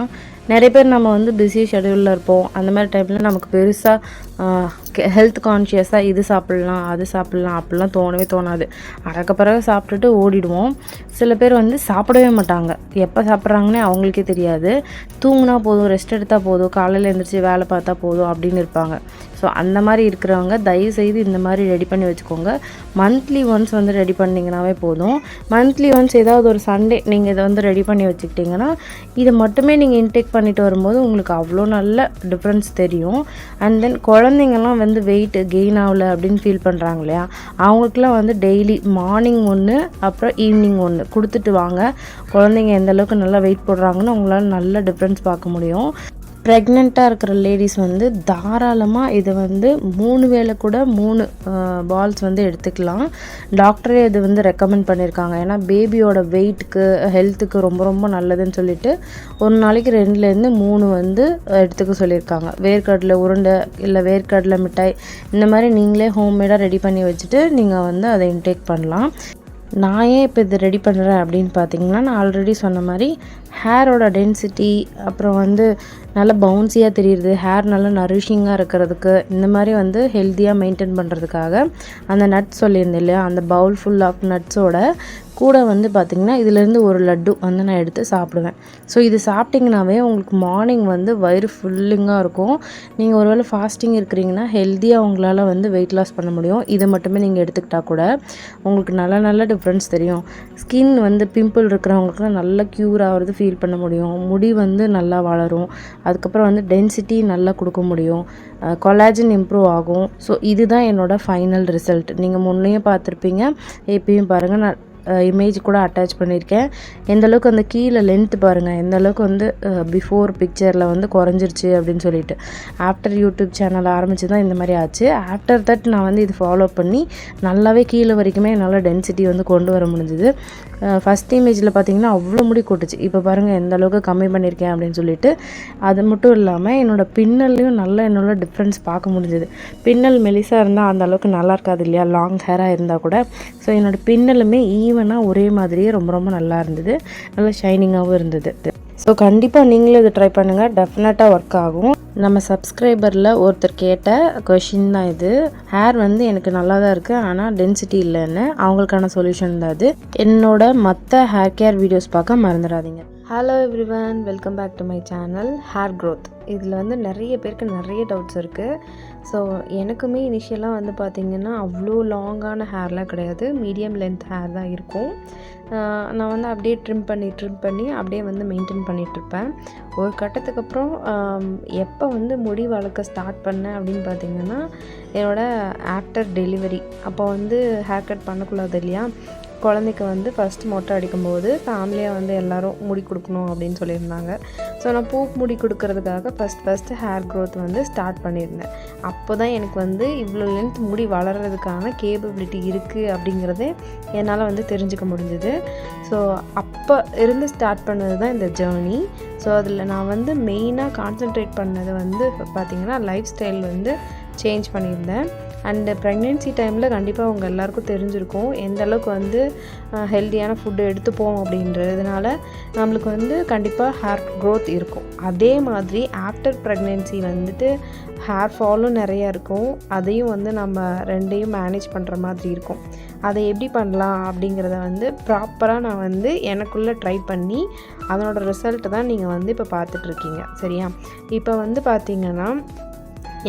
நிறைய பேர் நம்ம வந்து பிஸி ஷெடியூலில் இருப்போம். அந்த மாதிரி டைமில் நமக்கு பெருசாக ஹெல்த் கான்ஷியஸாக இது சாப்பிட்லாம் அது சாப்பிட்லாம் அப்படிலாம் தோணவே தோணாது. அறக்க பிறகு சாப்பிட்டுட்டு ஓடிடுவோம். சில பேர் வந்து சாப்பிடவே மாட்டாங்க. எப்போ சாப்பிட்றாங்கன்னே அவங்களுக்கே தெரியாது. தூங்கினா போதும், ரெஸ்ட் எடுத்தால் போதும், காலையில் எழுந்திரிச்சி வேலை பார்த்தா போதும் அப்படின்னு இருப்பாங்க. ஸோ அந்த மாதிரி இருக்கிறவங்க தயவுசெய்து இந்த மாதிரி ரெடி பண்ணி வச்சுக்கோங்க. மந்த்லி ஒன்ஸ் வந்து ரெடி பண்ணிங்கனாவே போதும். மந்த்லி ஒன்ஸ் ஏதாவது ஒரு சண்டே நீங்கள் இதை வந்து ரெடி பண்ணி வச்சுக்கிட்டிங்கன்னா, இதை மட்டுமே நீங்கள் இன்டேக் பண்ணிட்டு வரும்போது உங்களுக்கு அவ்வளோ நல்ல டிஃப்ரென்ஸ் தெரியும். அண்ட் தென் குழந்தைங்கள்லாம் வந்து வெயிட் கெயின் ஆகலை அப்படின்னு ஃபீல் பண்ணுறாங்க இல்லையா, அவங்களுக்குலாம் வந்து டெய்லி மார்னிங் ஒன்று அப்புறம் ஈவினிங் ஒன்று கொடுத்துட்டு வாங்க. குழந்தைங்க எந்த அளவுக்கு நல்லா வெயிட் போடுறாங்கன்னு உங்களால் நல்ல டிஃப்ரென்ஸ் பார்க்க முடியும். ப்ரெக்னெண்ட்டாக இருக்கிற லேடிஸ் வந்து தாராளமாக இதை வந்து 3 வேளை கூட 3 பால்ஸ் வந்து எடுத்துக்கலாம். டாக்டரே இது வந்து ரெக்கமெண்ட் பண்ணியிருக்காங்க. ஏன்னா பேபியோட வெயிட்டுக்கு ஹெல்த்துக்கு ரொம்ப ரொம்ப நல்லதுன்னு சொல்லிட்டு ஒரு நாளைக்கு 2லேருந்து 3 வந்து எடுத்துக்க சொல்லியிருக்காங்க. வேர்க்கடலை உருண்டை இல்லை வேர்க்கடலை மிட்டாய் இந்த மாதிரி நீங்களே ஹோம்மேடாக ரெடி பண்ணி வச்சுட்டு நீங்கள் வந்து அதை இன்டேக் பண்ணலாம். நான் ஏன் இப்போ இது ரெடி பண்ணுறேன் அப்படின்னு பார்த்தீங்கன்னா, நான் ஆல்ரெடி சொன்ன மாதிரி ஹேரோட டென்சிட்டி அப்புறம் வந்து நல்லா பவுன்ஸியாக தெரியுது, ஹேர் நல்லா நரிஷிங்காக இருக்கிறதுக்கு, இந்த மாதிரி வந்து ஹெல்த்தியாக மெயின்டைன் பண்ணுறதுக்காக அந்த நட்ஸ் சொல்லியிருந்தேன் இல்லையா, அந்த பவுல் ஃபுல் ஆஃப் நட்ஸோட கூட வந்து பார்த்திங்கன்னா இதிலேருந்து ஒரு லட்டு வந்து நான் எடுத்து சாப்பிடுவேன். ஸோ இது சாப்பிட்டிங்கனாவே உங்களுக்கு மார்னிங் வந்து வயிறு ஃபுல்லிங்காக இருக்கும். நீங்கள் ஒருவேளை ஃபாஸ்டிங் இருக்கிறீங்கன்னா ஹெல்த்தியாக உங்களால் வந்து வெயிட் லாஸ் பண்ண முடியும். இதை மட்டுமே நீங்கள் எடுத்துக்கிட்டால் கூட உங்களுக்கு நல்ல டிஃப்ரென்ஸ் தெரியும். ஸ்கின் வந்து பிம்பிள் இருக்கிறவங்களுக்குலாம் நல்லா க்யூர் ஆகிறது ஃபீல் பண்ண முடியும். முடி வந்து நல்லா வளரும். அதுக்கப்புறம் வந்து டென்சிட்டி நல்லா கொடுக்க முடியும். கொலாஜன் இம்ப்ரூவ் ஆகும். ஸோ இதுதான் என்னோடய ஃபைனல் ரிசல்ட். நீங்கள் முன்னையும் பார்த்துருப்பீங்க, எப்பயும் பாருங்கள், நான் இமேஜ் கூட அட்டாச் பண்ணியிருக்கேன். எந்தளவுக்கு அந்த கீழே லென்த் பாருங்கள், எந்தளவுக்கு வந்து பிஃபோர் பிக்சரில் வந்து குறைஞ்சிருச்சு அப்படின்னு சொல்லிட்டு. ஆஃப்டர் யூடியூப் சேனல் ஆரம்பித்து தான் இந்த மாதிரி ஆச்சு. ஆஃப்டர் தட் நான் வந்து இது ஃபாலோ பண்ணி நல்லாவே கீழே வரைக்குமே என்னால் டென்சிட்டி வந்து கொண்டு வர முடிஞ்சுது. ஃபஸ்ட் இமேஜில் பார்த்திங்கன்னா அவ்வளோ முடி கொட்டுச்சு. இப்போ பாருங்கள் எந்த அளவுக்கு கம்மி பண்ணியிருக்கேன் அப்படின்னு சொல்லிட்டு. அது மட்டும் இல்லாமல் என்னோடய பின்னல்லையும் நல்லா என்னோட டிஃப்ரென்ஸ் பார்க்க முடிஞ்சுது. பின்னல் மெலிசாக இருந்தால் அந்த அளவுக்கு நல்லா இருக்காது இல்லையா, லாங் ஹேராக இருந்தால் கூட. ஸோ என்னோடய பின்னலுமே ஈவனாக ஒரே மாதிரியே ரொம்ப நல்லா இருந்தது, நல்லா ஷைனிங்காகவும் இருந்தது. ஸோ கண்டிப்பாக நீங்களும் இதை ட்ரை பண்ணுங்கள், டெஃபினட்டாக ஒர்க் ஆகும். நம்ம சப்ஸ்கிரைபரில் ஒருத்தர் கேட்ட கொஷின் தான் இது. ஹேர் வந்து எனக்கு நல்லா தான் இருக்குது, ஆனால் டென்சிட்டி இல்லைன்னு. அவங்களுக்கான சொல்யூஷன் தான் அது. என்னோட மற்ற ஹேர் கேர் வீடியோஸ் பார்க்க மறந்துடாதீங்க. Hello everyone, welcome back to my channel hair growth. இதில் வந்து நிறைய பேருக்கு நிறைய டவுட்ஸ் இருக்குது. ஸோ எனக்குமே இனிஷியலாக வந்து பார்த்திங்கன்னா அவ்வளோ லாங்கான ஹேர்லாம் கிடையாது, மீடியம் லென்த் ஹேர் தான் இருக்கும். நான் வந்து அப்படியே ட்ரிம் பண்ணி அப்படியே வந்து மெயின்டைன் பண்ணிகிட்ருப்பேன். ஒரு கட்டத்துக்கு அப்புறம் எப்போ வந்து முடி வளர்க்க ஸ்டார்ட் பண்ணேன் அப்படின்னு பார்த்திங்கன்னா, என்னோடய ஆஃப்டர் டெலிவரி அப்போ வந்து ஹேர் கட் பண்ணக்கூடாது இல்லையா, குழந்தைக்கு வந்து ஃபஸ்ட்டு மொட்டை அடிக்கும்போது ஃபேமிலியாக வந்து எல்லோரும் முடி கொடுக்கணும் அப்படின்னு சொல்லியிருந்தாங்க. ஸோ நான் பூ முடி கொடுக்கறதுக்காக ஃபஸ்ட்டு ஹேர் க்ரோத் வந்து ஸ்டார்ட் பண்ணியிருந்தேன். அப்போ தான் எனக்கு வந்து இவ்வளோ லென்த் முடி வளர்கிறதுக்கான கேப்பபிலிட்டி இருக்குது அப்படிங்கிறதே என்னால் வந்து தெரிஞ்சுக்க முடிஞ்சுது. ஸோ அப்போ இருந்து ஸ்டார்ட் பண்ணது தான் இந்த ஜேர்னி. ஸோ அதில் நான் வந்து மெயினாக கான்சென்ட்ரேட் பண்ணது வந்து பார்த்திங்கன்னா லைஃப் ஸ்டைல் வந்து சேஞ்ச் பண்ணியிருந்தேன். அண்டு ப்ரெக்னென்சி டைமில் கண்டிப்பாக அவங்க எல்லாேருக்கும் தெரிஞ்சிருக்கும் எந்த அளவுக்கு வந்து ஹெல்த்தியான ஃபுட்டு எடுத்துப்போம் அப்படின்றதுனால நம்மளுக்கு வந்து கண்டிப்பாக ஹேர் க்ரோத் இருக்கும். அதே மாதிரி ஆஃப்டர் ப்ரெக்னென்சி வந்துட்டு ஹேர் ஃபாலும் நிறையா இருக்கும். அதையும் வந்து நம்ம ரெண்டையும் மேனேஜ் பண்ணுற மாதிரி இருக்கும். அதை எப்படி பண்ணலாம் அப்படிங்கிறத வந்து ப்ராப்பராக நான் வந்து எனக்குள்ளே ட்ரை பண்ணி அதனோட ரிசல்ட்டு தான் நீங்கள் வந்து இப்போ பார்த்துட்ருக்கீங்க. சரியா, இப்போ வந்து பார்த்திங்கன்னா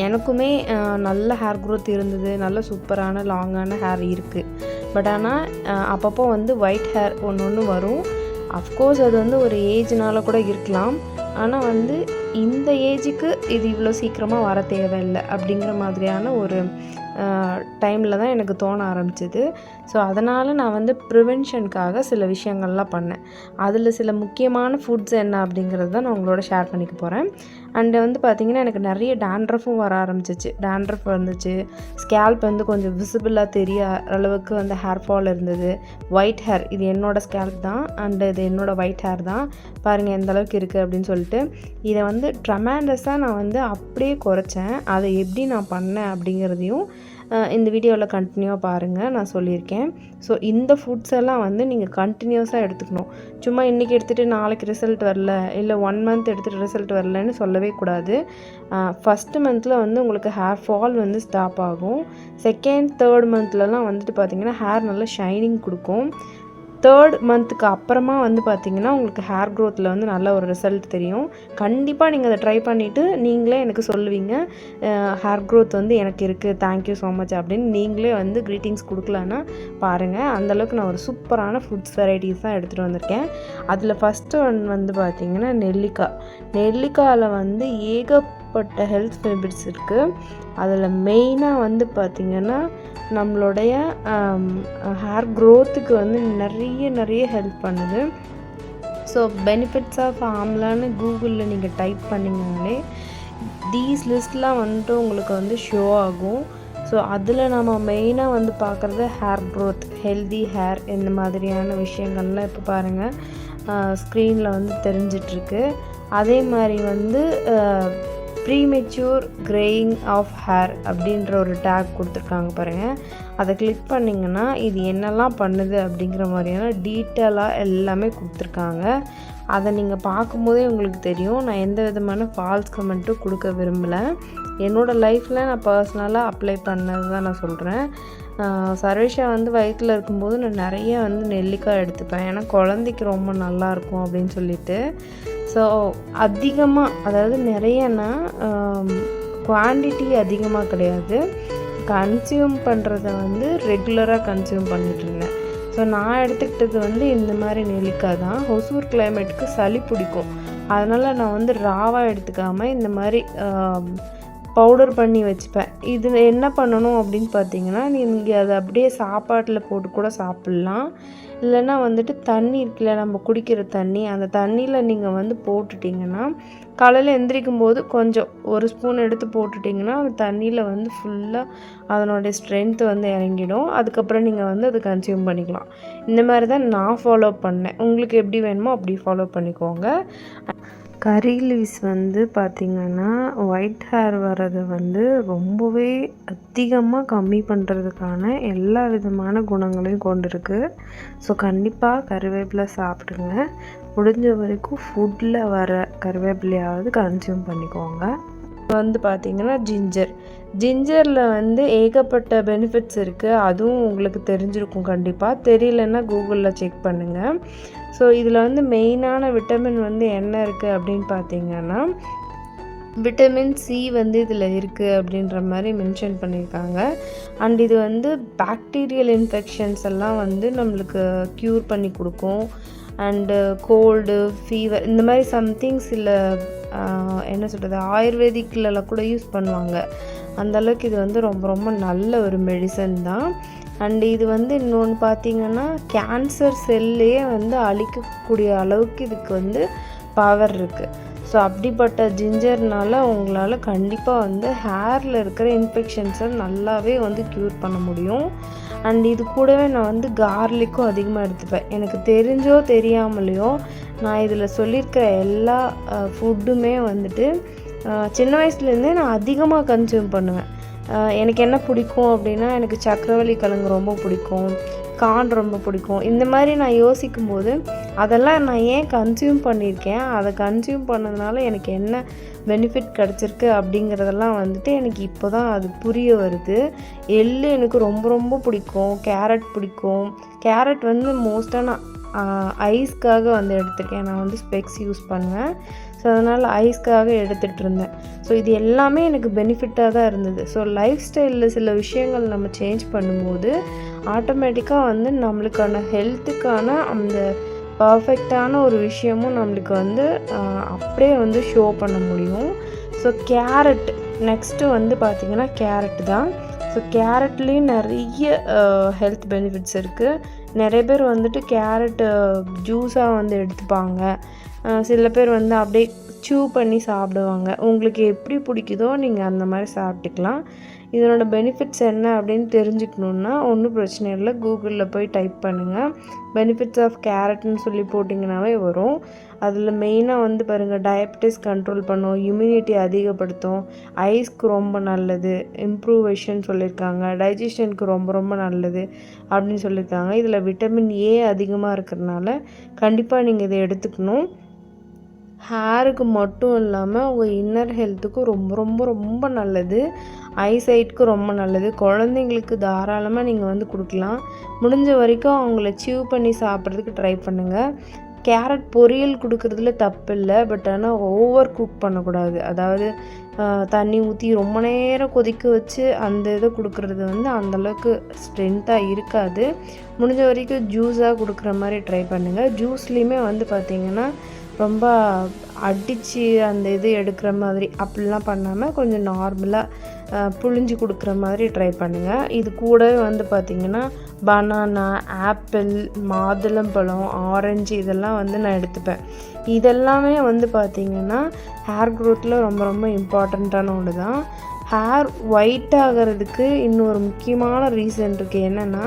எனக்குமே நல்ல ஹேர் க்ரோத் இருந்தது, நல்ல சூப்பரான லாங்கான ஹேர் இருக்குது. பட் ஆனால் அப்பப்போ வந்து ஒயிட் ஹேர் ஒன்று வரும். அஃப்கோர்ஸ் அது வந்து ஒரு ஏஜ்னால் கூட இருக்கலாம். ஆனால் வந்து இந்த ஏஜுக்கு இது இவ்வளோ சீக்கிரமாக வர தேவையில்லை அப்படிங்கிற மாதிரியான ஒரு டைமில் தான் எனக்கு தோண ஆரம்பிச்சிது. ஸோ அதனால் நான் வந்து ப்ரிவென்ஷனுக்காக சில விஷயங்கள்லாம் பண்ணேன். அதில் சில முக்கியமான ஃபுட்ஸ் என்ன அப்படிங்கிறது தான் நான் உங்களோட ஷேர் பண்ணிக்க போகிறேன். அண்டு வந்து பார்த்திங்கன்னா எனக்கு நிறைய டேண்ட்ரஃபும் வர ஆரம்பிச்சிச்சு. டேண்ட்ரஃப் வந்துச்சு, ஸ்கேல்ப் வந்து கொஞ்சம் விசிபிளாக தெரிய அளவுக்கு வந்து ஹேர் ஃபால் இருந்தது. ஒயிட் ஹேர், இது என்னோடய ஸ்கேல்ப் தான் அண்டு இது என்னோடய ஒயிட் ஹேர் தான், பாருங்கள் எந்த அளவுக்கு இருக்குது அப்படின்னு சொல்லிட்டு. இதை வந்து ட்ரமாண்டஸாக நான் வந்து அப்படியே குறைச்சேன். அதை எப்படி நான் பண்ணேன் அப்படிங்கிறதையும் இந்த வீடியோவில் கண்டினியூவாக பாருங்கள், நான் சொல்லியிருக்கேன். ஸோ இந்த ஃபுட்ஸ் எல்லாம் வந்து நீங்கள் கண்டினியூஸாக எடுத்துக்கணும். சும்மா இன்றைக்கி எடுத்துகிட்டு நாளைக்கு ரிசல்ட் வரல, இல்லை 1 மந்த் எடுத்துகிட்டு ரிசல்ட் வரலன்னு சொல்லவே கூடாது. ஃபஸ்ட்டு மந்தில் வந்து உங்களுக்கு ஹேர் ஃபால் வந்து ஸ்டாப் ஆகும். செகண்ட், தேர்ட் மந்த்லலாம் வந்துட்டு பார்த்திங்கன்னா ஹேர் நல்லா ஷைனிங் கொடுக்கும். தேர்ட் மந்த்துக்கு அப்புறமா வந்து பார்த்திங்கன்னா உங்களுக்கு ஹேர் க்ரோத்தில் வந்து நல்ல ஒரு ரிசல்ட் தெரியும். கண்டிப்பாக நீங்கள் அதை ட்ரை பண்ணிவிட்டு நீங்களே எனக்கு சொல்லுவீங்க, ஹேர் க்ரோத் வந்து எனக்கு இருக்குது, தேங்க்யூ ஸோ மச் அப்படின்னு நீங்களே வந்து க்ரீட்டிங்ஸ் கொடுக்கலான்னா பாருங்கள். அந்தளவுக்கு நான் ஒரு சூப்பரான ஃபுட்ஸ் வெரைட்டிஸ் தான் எடுத்துகிட்டு வந்திருக்கேன். அதில் ஃபஸ்ட்டு ஒன் வந்து பார்த்திங்கன்னா நெல்லிக்காயில் வந்து ஏகப்பட்ட ஹெல்த் பெனிஃபிட்ஸ் இருக்குது. அதில் மெயினாக வந்து பார்த்திங்கன்னா நம்மளுடைய ஹேர் க்ரோத்துக்கு வந்து நிறைய ஹெல்ப் பண்ணுது. ஸோ பெனிஃபிட்ஸ் ஆஃப் ஆம்லான்னு கூகுளில் நீங்கள் டைப் பண்ணிங்கனாலே தீஸ் லிஸ்ட்லாம் வந்துட்டு உங்களுக்கு வந்து ஷோ ஆகும். ஸோ அதில் நம்ம மெயினாக வந்து பார்க்குறது ஹேர் க்ரோத், ஹெல்தி ஹேர், இந்த மாதிரியான விஷயங்கள்லாம் இப்போ பாருங்கள் ஸ்க்ரீனில் வந்து தெரிஞ்சிட்ருக்கு. அதே மாதிரி வந்து ப்ரீமெச்சூர் கிரேயிங் ஆஃப் ஹேர் அப்படின்ற ஒரு டேக் கொடுத்துருக்காங்க பாருங்கள். அதை கிளிக் பண்ணிங்கன்னா இது என்னெல்லாம் பண்ணுது அப்படிங்கிற மாதிரியான டீட்டெயிலாக எல்லாமே கொடுத்துருக்காங்க. அதை நீங்கள் பார்க்கும்போதே உங்களுக்கு தெரியும். நான் எந்த விதமான ஃபால்ஸ் கமெண்ட்டும் கொடுக்க விரும்பலை. என்னோடய லைஃப்பில் நான் பர்சனலாக அப்ளை பண்ணது தான் நான் சொல்கிறேன். சர்வேஷா வந்து வயிற்றில் இருக்கும்போது நான் நிறைய வந்து நெல்லிக்காய் எடுத்துப்பேன், ஏன்னா குழந்தைக்கு ரொம்ப நல்லாயிருக்கும் அப்படின்னு சொல்லிட்டு. ஸோ அதிகமாக, அதாவது நிறையனா குவான்டிட்டி அதிகமாக கிடையாது, கன்சியூம் பண்ணுறத வந்து ரெகுலராக கன்சியூம் பண்ணிகிட்ருந்தேன். ஸோ நான் எடுத்துக்கிட்டது வந்து இந்த மாதிரி நெல்லிக்காய் தான். ஒசூர் கிளைமேட்டுக்கு சளி பிடிக்கும், அதனால் நான் வந்து ராவாக எடுத்துக்காமல் இந்த மாதிரி பவுடர் பண்ணி வச்சுப்பேன். இது என்ன பண்ணணும் அப்படின்னு பார்த்தீங்கன்னா, நீங்கள் அதை அப்படியே சாப்பாட்டில் போட்டு கூட சாப்பிட்லாம். இல்லைன்னா வந்துட்டு தண்ணி இருக்குல்ல, நம்ம குடிக்கிற தண்ணி, அந்த தண்ணியில் நீங்கள் வந்து போட்டுட்டிங்கன்னா காலையில் எந்திரிக்கும் போது கொஞ்சம் ஒரு ஸ்பூன் எடுத்து போட்டுட்டிங்கன்னா அந்த தண்ணியில் வந்து ஃபுல்லாக அதனுடைய ஸ்ட்ரென்த்து வந்து இறங்கிடும். அதுக்கப்புறம் நீங்கள் வந்து அதை கன்சியூம் பண்ணிக்கலாம். இந்த மாதிரி தான் நான் ஃபாலோ பண்ணேன். உங்களுக்கு எப்படி வேணுமோ அப்படி ஃபாலோ பண்ணிக்கோங்க. கரி லீவ்ஸ் வந்து பார்த்திங்கன்னா ஒயிட் ஹேர் வர்றதை வந்து ரொம்பவே அதிகமாக கம்மி பண்ணுறதுக்கான எல்லா விதமான குணங்களையும் கொண்டு இருக்குது. ஸோ கண்டிப்பாக கருவேப்பிலை சாப்பிடுங்க. முடிஞ்ச வரைக்கும் ஃபுட்டில் வர கருவேப்பிலையாவது கன்சியூம் பண்ணிக்கோங்க. வந்து பார்த்திங்கன்னா ஜிஞ்சரில் வந்து ஏகப்பட்ட பெனிஃபிட்ஸ் இருக்குது. அதுவும் உங்களுக்கு தெரிஞ்சிருக்கும் கண்டிப்பாக. தெரியலன்னா கூகுளில் செக் பண்ணுங்கள். ஸோ இதில் வந்து மெயினான விட்டமின் வந்து என்ன இருக்குது அப்படின்னு பார்த்தீங்கன்னா, விட்டமின் சி வந்து இதில் இருக்குது அப்படின்ற மாதிரி மென்ஷன் பண்ணியிருக்காங்க. அண்ட் இது வந்து பாக்டீரியல் இன்ஃபெக்ஷன்ஸ் எல்லாம் வந்து நம்மளுக்கு க்யூர் பண்ணி கொடுக்கும். அண்டு கோல்டு, ஃபீவர், இந்த மாதிரி சம்திங் சில என்ன சொல்கிறது, ஆயுர்வேதிக்கில் கூட யூஸ் பண்ணுவாங்க. அந்தளவுக்கு இது வந்து ரொம்ப நல்ல ஒரு மெடிசன் தான். அண்டு இது வந்து இன்னொன்று பார்த்திங்கன்னா கேன்சர் செல்லையே வந்து அழிக்கக்கூடிய அளவுக்கு இதுக்கு வந்து பவர் இருக்குது. ஸோ அப்படிப்பட்ட ஜிஞ்சர்னால் உங்களால் கண்டிப்பாக வந்து ஹேரில் இருக்கிற இன்ஃபெக்ஷன்ஸை நல்லாவே வந்து க்யூர் பண்ண முடியும். அண்ட் இது கூடவே நான் வந்து கார்லிக்கும் அதிகமாக எடுத்துப்பேன். எனக்கு தெரிஞ்சோ தெரியாமலையோ நான் இதில் சொல்லியிருக்கிற எல்லா ஃபுட்டுமே வந்துட்டு சின்ன வயசுலேருந்தே நான் அதிகமாக கன்சியூம் பண்ணுவேன். எனக்கு என்ன பிடிக்கும் அப்படின்னா, எனக்கு சக்கரவள்ளி கிழங்கு ரொம்ப பிடிக்கும், கார்ன் ரொம்ப பிடிக்கும். இந்த மாதிரி நான் யோசிக்கும்போது அதெல்லாம் நான் ஏன் கன்சியூம் பண்ணியிருக்கேன், அதை கன்சியூம் பண்ணதுனால எனக்கு என்ன பெனிஃபிட் கிடச்சிருக்கு அப்படிங்கிறதெல்லாம் வந்துட்டு எனக்கு இப்போ தான் அது புரிய வருது. எள்ளு எனக்கு ரொம்ப பிடிக்கும், கேரட் பிடிக்கும். கேரட் வந்து மோஸ்ட்டாக நான் ஐஸ்க்காக வந்து எடுத்துருக்கேன். நான் வந்து ஸ்பெக்ஸ் யூஸ் பண்ணுவேன். ஸோ அதனால் ஐஸ்க்காக எடுத்துகிட்டு இருந்தேன். ஸோ இது எல்லாமே எனக்கு பெனிஃபிட்டாக தான் இருந்தது. ஸோ லைஃப் ஸ்டைலில் சில விஷயங்கள் நம்ம சேஞ்ச் பண்ணும்போது ஆட்டோமேட்டிக்காக வந்து நம்மளுக்கான ஹெல்த்துக்கான அந்த பர்ஃபெக்டான ஒரு விஷயமும் நம்மளுக்கு வந்து அப்படியே வந்து ஷோ பண்ண முடியும். ஸோ கேரட் நெக்ஸ்ட்டு வந்து பார்த்திங்கன்னா கேரட் தான். ஸோ கேரட்லேயும் நிறைய ஹெல்த் பெனிஃபிட்ஸ் இருக்குது. நிறைய பேர் வந்துட்டு கேரட்டு ஜூஸாக வந்து எடுத்துப்பாங்க. சில பேர் வந்து அப்படியே சூ பண்ணி சாப்பிடுவாங்க. உங்களுக்கு எப்படி பிடிக்குதோ நீங்கள் அந்த மாதிரி சாப்பிட்டுக்கலாம். இதனோட பெனிஃபிட்ஸ் என்ன அப்படின்னு தெரிஞ்சுக்கணுன்னா ஒன்றும் பிரச்சனை இல்லை, கூகுளில் போய் டைப் பண்ணுங்கள். பெனிஃபிட்ஸ் ஆஃப் கேரட்னு சொல்லி போட்டிங்கனாவே வரும். அதில் மெயினாக வந்து பாருங்கள், டயபெட்டிஸ் கண்ட்ரோல் பண்ணும், இம்யூனிட்டி அதிகப்படுத்தும், ஐஸ்க்கு ரொம்ப நல்லது, இம்ப்ரூவேஷன் சொல்லியிருக்காங்க, டைஜஷனுக்கு ரொம்ப ரொம்ப நல்லது அப்படின்னு சொல்லியிருக்காங்க. இதில் விட்டமின் ஏ அதிகமாக இருக்கிறதுனால கண்டிப்பாக நீங்கள் இதை எடுத்துக்கணும். ஹேருக்கு மட்டும் இல்லாமல் உங்கள் இன்னர் ஹெல்த்துக்கும் ரொம்ப ரொம்ப ரொம்ப நல்லது, ஐசைட்க்கு ரொம்ப நல்லது. குழந்தைங்களுக்கு தாராளமாக நீங்கள் வந்து கொடுக்கலாம். முடிஞ்ச வரைக்கும் அவங்கள சீவ் பண்ணி சாப்பிட்றதுக்கு ட்ரை பண்ணுங்கள். கேரட் பொரியல் கொடுக்குறதுல தப்பு இல்லை, பட் ஆனால் ஓவர் குக் பண்ணக்கூடாது. அதாவது தண்ணி ஊற்றி ரொம்ப நேரம் கொதிக்க வச்சு அந்த இதை கொடுக்குறது வந்து அந்தளவுக்கு ஸ்ட்ரென்த்தாக இருக்காது. முடிஞ்ச வரைக்கும் ஜூஸாக கொடுக்குற மாதிரி ட்ரை பண்ணுங்கள். ஜூஸ்லேயுமே வந்து பார்த்திங்கன்னா ரொம்ப அடித்து அந்த இது எடுக்கிற மாதிரி அப்படிலாம் பண்ணாமல் கொஞ்சம் நார்மலாக புழிஞ்சு கொடுக்குற மாதிரி ட்ரை பண்ணுங்கள். இது கூடவே வந்து பார்த்திங்கன்னா பனானா, ஆப்பிள், மாதுளம்பழம், ஆரஞ்சு இதெல்லாம் வந்து நான் எடுத்துப்பேன். இதெல்லாமே வந்து பார்த்திங்கன்னா ஹேர் க்ரோத்தில் ரொம்ப ரொம்ப இம்பார்ட்டண்ட்டான ஒன்று தான். ஹேர் ஒயிட் ஆகிறதுக்கு இன்னொரு முக்கியமான ரீசன் இருக்குது. என்னென்னா,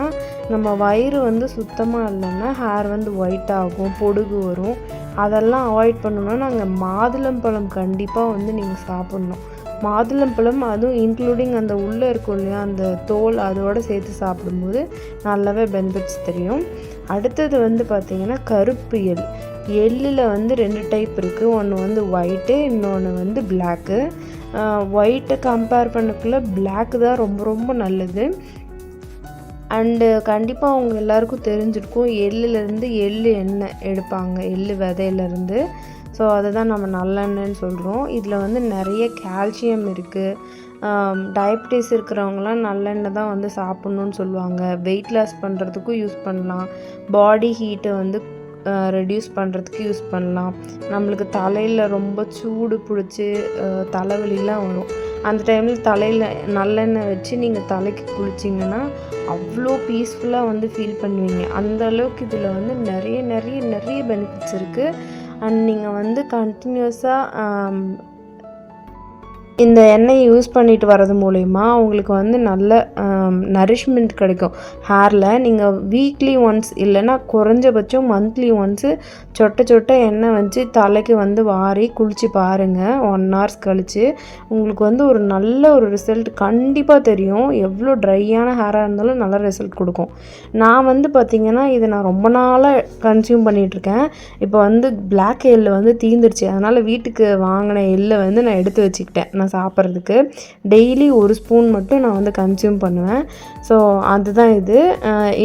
நம்ம வயிறு வந்து சுத்தமாக இல்லைன்னா ஹேர் வந்து ஒயிட் ஆகும், பொடுகு வரும். அதெல்லாம் அவாய்ட் பண்ணணுன்னா நாங்கள் மாதுளம்பழம் கண்டிப்பாக வந்து நீங்கள் சாப்பிட்ணும். மாதுளம்பழம் அதுவும் இன்க்ளூடிங் அந்த உள்ளே இருக்கும் இல்லையா அந்த தோல், அதோடு சேர்த்து சாப்பிடும்போது நல்லாவே பெனிஃபிட்ஸ் தெரியும். அடுத்தது வந்து பார்த்திங்கன்னா கருப்பு எள். எள்ளில் வந்து 2 டைப் இருக்குது. ஒன்று வந்து ஒயிட்டு, இன்னொன்று வந்து பிளாக்கு. ஒயிட்டை கம்பேர் பண்ணக்குள்ள பிளாக்கு தான் ரொம்ப ரொம்ப நல்லது. அண்டு கண்டிப்பாக அவங்க எல்லாருக்கும் தெரிஞ்சிருக்கும், எள்ளுலேருந்து எள்ளு எண்ணெய் எடுப்பாங்க, எள்ளு விதையிலேருந்து. ஸோ அதை தான் நம்ம நல்லெண்ணெய்ன்னு சொல்கிறோம். இதில் வந்து நிறைய கால்சியம் இருக்குது. டயபெட்டிஸ் இருக்கிறவங்களாம் நல்லெண்ணெய் தான் வந்து சாப்பிட்ணுன்னு சொல்லுவாங்க. வெயிட் லாஸ் பண்ணுறதுக்கும் யூஸ் பண்ணலாம், பாடி ஹீட்டை வந்து ரெடியூஸ் பண்ணுறதுக்கு யூஸ் பண்ணலாம். நம்மளுக்கு தலையில் ரொம்ப சூடு பிடிச்சி தலைவலிலாம் வரும். அந்த டைமில் தலையில் நல்லெண்ணெய் வச்சு நீங்கள் தலைக்கு குளிச்சிங்கன்னா அவ்வளோ பீஸ்ஃபுல்லாக வந்து ஃபீல் பண்ணுவீங்க. அந்த அளவுக்கு இதில் வந்து நிறைய நிறைய நிறைய பெனிஃபிட்ஸ் இருக்குது. அண்ட் நீங்கள் வந்து கண்டினியூஸாக இந்த எண்ணெயை யூஸ் பண்ணிட்டு வரது மூலயமா உங்களுக்கு வந்து நல்ல நரிஷ்மெண்ட் கிடைக்கும் ஹேரில். நீங்கள் வீக்லி ஒன்ஸ் இல்லைன்னா குறைஞ்சபட்சம் மந்த்லி ஒன்ஸு சொட்ட சொட்ட எண்ணெய் வச்சு தலைக்கு வந்து வாரி குளித்து பாருங்கள். 1 hours கழித்து உங்களுக்கு வந்து ஒரு நல்ல ஒரு ரிசல்ட் கண்டிப்பாக தெரியும். எவ்வளோ ட்ரையான ஹேராக இருந்தாலும் நல்ல ரிசல்ட் கொடுக்கும். நான் வந்து பார்த்திங்கன்னா இதை நான் ரொம்ப நாளாக கன்சியூம் பண்ணிகிட்ருக்கேன். இப்போ வந்து பிளாக் எள்ளு வந்து தீந்துருச்சு, அதனால் வீட்டுக்கு வாங்கின எள்ளை வந்து நான் எடுத்து வச்சுக்கிட்டேன். நான் சாப்பிட்றதுக்கு டெய்லி 1 ஸ்பூன் மட்டும் நான் வந்து கன்சியூம் பண்ணுவேன். ஸோ அதுதான் இது.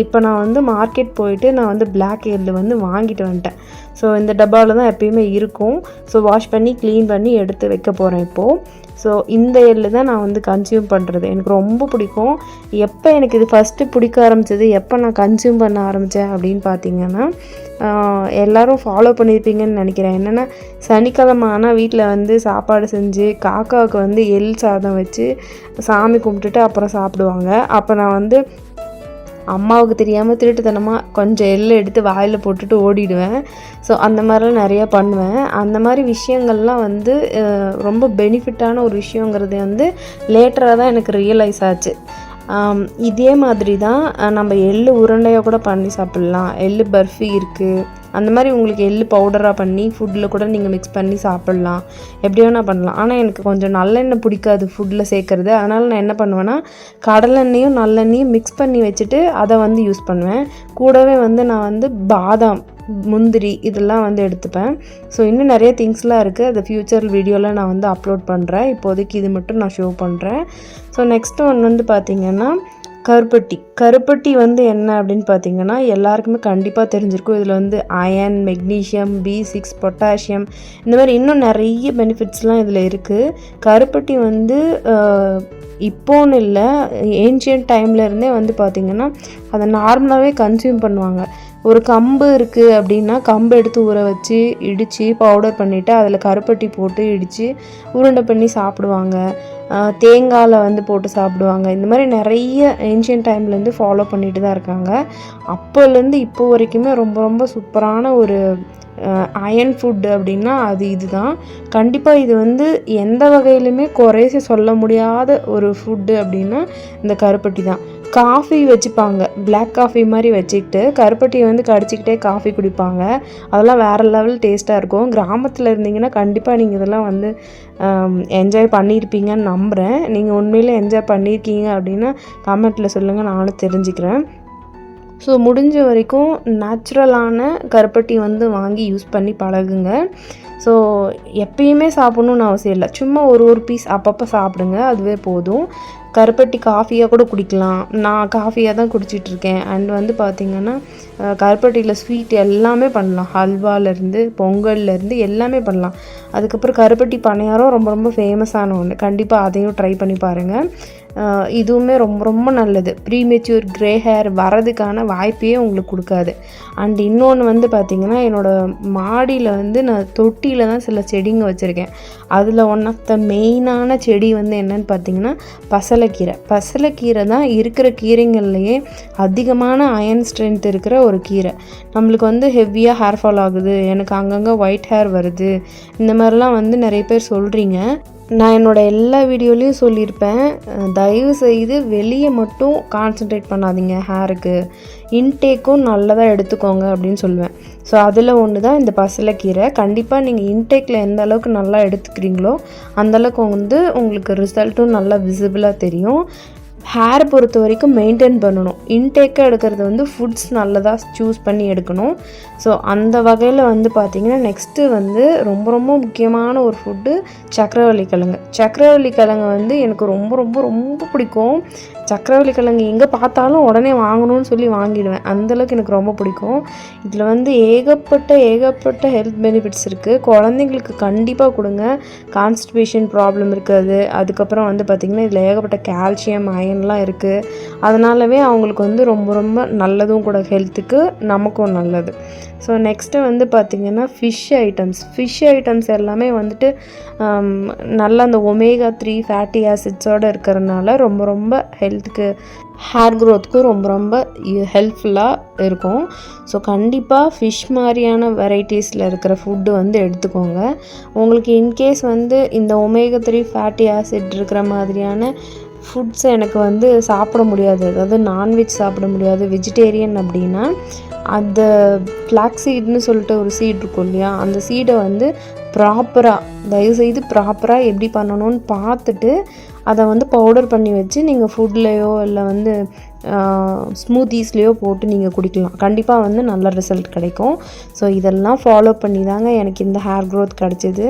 இப்போ நான் வந்து மார்க்கெட் போயிட்டு நான் வந்து பிளாக் எள்ளு வந்து வாங்கிட்டு வந்துட்டேன். ஸோ இந்த டப்பாவில் தான் எப்பயுமே இருக்கும். ஸோ வாஷ் பண்ணி க்ளீன் பண்ணி எடுத்து வைக்க போகிறேன் இப்போது. ஸோ இந்த எள்ளு தான் நான் வந்து கன்சியூம் பண்ணுறது. எனக்கு ரொம்ப பிடிக்கும். எப்போ எனக்கு இது ஃபஸ்ட்டு பிடிக்க ஆரம்பித்தது, எப்போ நான் கன்சியூம் பண்ண ஆரம்பித்தேன் அப்படின்னு பார்த்தீங்கன்னா, எல்லோரும் ஃபாலோ பண்ணியிருப்பீங்கன்னு நினைக்கிறேன். என்னென்னா, சனிக்கிழமை ஆனால் வீட்டில் வந்து சாப்பாடு செஞ்சு காக்காவுக்கு வந்து எள் சாதம் வச்சு சாமி கும்பிட்டுட்டு அப்புறம் சாப்பிடுவாங்க. அப்போ நான் வந்து அம்மாவுக்கு தெரியாமல் திருட்டுத்தனமாக கொஞ்சம் எள்ளு எடுத்து வாயில் போட்டுட்டு ஓடிடுவேன். ஸோ அந்த மாதிரிலாம் நிறையா பண்ணுவேன். அந்த மாதிரி விஷயங்கள்லாம் வந்து ரொம்ப பெனிஃபிட்டான ஒரு விஷயங்கிறது வந்து லேட்டராக தான் எனக்கு ரியலைஸ் ஆச்சு. இதே மாதிரி தான் நம்ம எள்ளு உருண்டையாக கூட பண்ணி சாப்பிட்லாம். எள்ளு பர்ஃபி இருக்குது. அந்த மாதிரி உங்களுக்கு எள்ளு பவுடராக பண்ணி ஃபுட்டில் கூட நீங்கள் மிக்ஸ் பண்ணி சாப்பிட்லாம். எப்படி வேணால் பண்ணலாம். ஆனால் எனக்கு கொஞ்சம் நல்லெண்ணெய் பிடிக்காது ஃபுட்டில் சேர்க்குறது. அதனால் நான் என்ன பண்ணுவேன்னா, கடலெண்ணெயும் நல்லெண்ணெயும் மிக்ஸ் பண்ணி வச்சுட்டு அதை வந்து யூஸ் பண்ணுவேன். கூடவே வந்து நான் வந்து பாதாம், முந்திரி இதெல்லாம் வந்து எடுத்துப்பேன். ஸோ இன்னும் நிறைய திங்ஸ்லாம் இருக்குது. அது ஃப்யூச்சர் வீடியோவில் நான் வந்து அப்லோட் பண்ணுறேன். இப்போதைக்கு இது மட்டும் நான் ஷோ பண்ணுறேன். ஸோ நெக்ஸ்ட் ஒன் வந்து பார்த்திங்கன்னா கருப்பட்டி. கருப்பட்டி வந்து என்ன அப்படின்னு பார்த்தீங்கன்னா எல்லாருக்குமே கண்டிப்பாக தெரிஞ்சிருக்கும். இதில் வந்து அயன், மெக்னீஷியம், B6, பொட்டாசியம் இந்த மாதிரி இன்னும் நிறைய பெனிஃபிட்ஸ்லாம் இதில் இருக்குது. கருப்பட்டி வந்து இப்போன்னு இல்லை, ஏன்ஷியன்ட் டைம்லேருந்தே வந்து பார்த்திங்கன்னா அதை நார்மலாகவே கன்சியூம் பண்ணுவாங்க. ஒரு கம்பு இருக்குது அப்படின்னா கம்பு எடுத்து ஊற வச்சு இடித்து பவுடர் பண்ணிவிட்டு அதில் கருப்பட்டி போட்டு இடித்து உருண்டை பண்ணி சாப்பிடுவாங்க. தேங்காயில் வந்து போட்டு சாப்பிடுவாங்க. இந்த மாதிரி நிறைய ஏன்ஷியன்ட் டைம்லேருந்து ஃபாலோ பண்ணிட்டு தான் இருக்காங்க. அப்போலேருந்து இப்போ வரைக்குமே ரொம்ப ரொம்ப சூப்பரான ஒரு அயன் ஃபுட்டு அப்படின்னா அது இதுதான். கண்டிப்பாக இது வந்து எந்த வகையிலுமே குறைசி சொல்ல முடியாத ஒரு ஃபுட்டு அப்படின்னா இந்த கருப்பட்டி தான். காஃபி வச்சுப்பாங்க, பிளாக் காஃபி மாதிரி வச்சுக்கிட்டு கருப்பட்டியை வந்து கடிச்சிக்கிட்டே காஃபி குடிப்பாங்க. அதெல்லாம் வேறு லெவல் டேஸ்ட்டாக இருக்கும். கிராமத்தில் இருந்தீங்கன்னா கண்டிப்பாக நீங்கள் இதெல்லாம் வந்து என்ஜாய் பண்ணியிருப்பீங்கன்னு நம்புகிறேன். நீங்கள் உண்மையிலே என்ஜாய் பண்ணியிருக்கீங்க அப்படின்னா கமெண்ட்டில் சொல்லுங்கள், நானும் தெரிஞ்சுக்கிறேன். ஸோ முடிஞ்ச வரைக்கும் நேச்சுரலான கருப்பட்டி வந்து வாங்கி யூஸ் பண்ணி பழகுங்க. ஸோ எப்பயுமே சாப்பிட்ணுன்னு அவசியம் இல்லை, சும்மா ஒரு பீஸ் அப்பப்போ சாப்பிடுங்க, அதுவே போதும். கருப்பட்டி காஃபியாக கூட குடிக்கலாம். நான் காஃபியாக தான் குடிச்சிட்ருக்கேன். அண்ட் வந்து பார்த்திங்கன்னா கருப்பட்டியில் ஸ்வீட் எல்லாமே பண்ணலாம், ஹல்வாலேருந்து பொங்கல்லேருந்து எல்லாமே பண்ணலாம். அதுக்கப்புறம் கருப்பட்டி பணியாரம் ரொம்ப ரொம்ப ஃபேமஸான ஒன்று, கண்டிப்பாக அதையும் ட்ரை பண்ணி பாருங்கள். இதுவுமே ரொம்ப ரொம்ப நல்லது. ப்ரீமெச்சூர் க்ரே ஹேர் வரதுக்கான வாய்ப்பையே உங்களுக்கு கொடுக்காது. அண்ட் இன்னொன்று வந்து பார்த்திங்கன்னா, என்னோடய மாடியில் வந்து நான் தொட்டியில் தான் சில செடிங்க வச்சுருக்கேன். அதில் ஒன் ஆஃப் த மெயினான செடி வந்து என்னென்னு பார்த்திங்கன்னா பசலைக்கீரை தான் இருக்கிற கீரைங்கள்லையே அதிகமான அயன் ஸ்ட்ரென்த் இருக்கிற ஒரு கீரை. நம்மளுக்கு வந்து ஹெவியாக ஹேர் ஃபால் ஆகுது, எனக்கு அங்கங்கே ஒயிட் ஹேர் வருது, இந்த மாதிரிலாம் வந்து நிறைய பேர் சொல்கிறீங்க. நான் என்னோடய எல்லா வீடியோலையும் சொல்லியிருப்பேன், தயவு செய்து வெளியே மட்டும் கான்சன்ட்ரேட் பண்ணாதீங்க, ஹேருக்கு இன்டேக்கும் நல்லதாக எடுத்துக்கோங்க அப்படின்னு சொல்லுவேன். ஸோ அதில் ஒன்று தான் இந்த பசலைக்கீரை. கண்டிப்பாக நீங்கள் இன்டேக்கில் எந்த அளவுக்கு நல்லா எடுத்துக்கிறீங்களோ அந்தளவுக்கு வந்து உங்களுக்கு ரிசல்ட்டும் நல்லா விசிபிளாக தெரியும். ஹேர் பொறுத்த வரைக்கும் மெயின்டைன் பண்ணணும். இன்டேக்காக எடுக்கிறது வந்து ஃபுட்ஸ் நல்லதாக சூஸ் பண்ணி எடுக்கணும். ஸோ அந்த வகையில் வந்து பார்த்திங்கன்னா நெக்ஸ்ட்டு வந்து ரொம்ப ரொம்ப முக்கியமான ஒரு ஃபுட்டு சக்கரவள்ளி கிழங்கு வந்து எனக்கு ரொம்ப ரொம்ப ரொம்ப பிடிக்கும். சக்கரவள்ளி கிழங்கு எங்கே பார்த்தாலும் உடனே வாங்கணும்னு சொல்லி வாங்கிடுவேன், அந்தளவுக்கு எனக்கு ரொம்ப பிடிக்கும். இதில் வந்து ஏகப்பட்ட ஹெல்த் பெனிஃபிட்ஸ் இருக்குது. குழந்தைங்களுக்கு கண்டிப்பாக கொடுங்க, கான்ஸ்டிபேஷன் ப்ராப்ளம் இருக்காது. அதுக்கப்புறம் வந்து பார்த்திங்கன்னா இதில் ஏகப்பட்ட கால்சியம் அயன்லாம் இருக்குது. அதனாலவே அவங்களுக்கு வந்து ரொம்ப ரொம்ப நல்லதும் கூட, ஹெல்த்துக்கு நமக்கும் நல்லது. ஸோ நெக்ஸ்ட்டு வந்து பார்த்திங்கன்னா ஃபிஷ் ஐட்டம்ஸ் எல்லாமே வந்துட்டு நல்லா அந்த ஒமேகா 3 ஃபேட்டி ஆசிட்ஸோடு இருக்கிறதுனால ரொம்ப ரொம்ப ஹெல்த்துக்கு, ஹேர் க்ரோத்துக்கு ரொம்ப ரொம்ப ஹெல்ப்ஃபுல்லாக இருக்கும். ஸோ கண்டிப்பாக ஃபிஷ் மாதிரியான வெரைட்டிஸில் இருக்கிற ஃபுட்டு வந்து எடுத்துக்கோங்க. உங்களுக்கு இன்கேஸ் வந்து இந்த ஒமேகா 3 ஃபேட்டி ஆசிட் இருக்கிற மாதிரியான ஃபுட்ஸை எனக்கு வந்து சாப்பிட முடியாது, அதாவது நான்வெஜ் சாப்பிட முடியாது, வெஜிடேரியன் அப்படின்னா அந்த ஃப்ளாக் சீட்னு சொல்லிட்டு ஒரு சீட் இருக்கும் இல்லையா, அந்த சீடை வந்து தயவுசெய்து ப்ராப்பராக எப்படி பண்ணணும்னு பார்த்துட்டு அதை வந்து பவுடர் பண்ணி வச்சு நீங்கள் ஃபுட்லேயோ இல்லை வந்து ஸ்மூத்தீஸ்லேயோ போட்டு நீங்கள் குடிக்கலாம். கண்டிப்பாக வந்து நல்ல ரிசல்ட் கிடைக்கும். ஸோ இதெல்லாம் ஃபாலோ பண்ணி தாங்க எனக்கு இந்த ஹேர் க்ரோத் கிடச்சிது.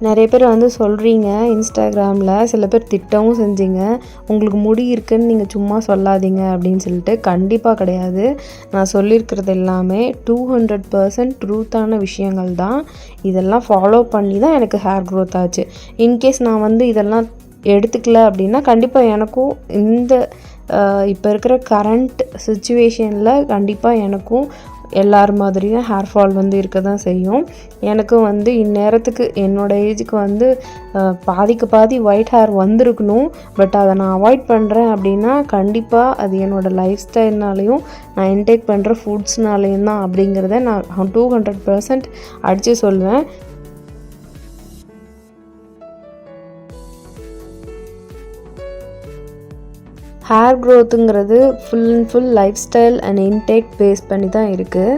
நிறைய பேர் வந்து சொல்கிறீங்க இன்ஸ்டாகிராமில், சில பேர் திட்டவும் செஞ்சீங்க, உங்களுக்கு முடி இருக்குன்னு நீங்கள் சும்மா சொல்லாதீங்க அப்படின்னு சொல்லிட்டு. கண்டிப்பாக கிடையாது. நான் சொல்லியிருக்கிறது எல்லாமே 200% ட்ரூத்தான விஷயங்கள் தான். இதெல்லாம் ஃபாலோ பண்ணி தான் எனக்கு ஹேர் க்ரோத் ஆச்சு. இன்கேஸ் நான் வந்து இதெல்லாம் எடுத்துக்கல அப்படின்னா கண்டிப்பாக எனக்கும் இந்த இப்போ இருக்கிற கரண்ட் சுச்சுவேஷனில் கண்டிப்பாக எனக்கும் எல்லார் மாதிரியும் ஹேர் ஃபால் வந்து இருக்க தான் செய்யும். எனக்கும் வந்து இந்நேரத்துக்கு என்னோடய ஏஜுக்கு வந்து பாதிக்கு பாதி ஒயிட் ஹேர் வந்திருக்கணும். பட் அதை நான் அவாய்ட் பண்ணுறேன் அப்படின்னா கண்டிப்பாக அது என்னோடய லைஃப் ஸ்டைல்னாலையும் நான் இன்டேக் பண்ணுற ஃபுட்ஸ்னாலையும் தான் அப்படிங்கிறத நான் 200% அடித்து சொல்வேன். ஹேர் க்ரோத்துங்கிறது full and full life style and intake base பண்ணி தான் இருக்குது.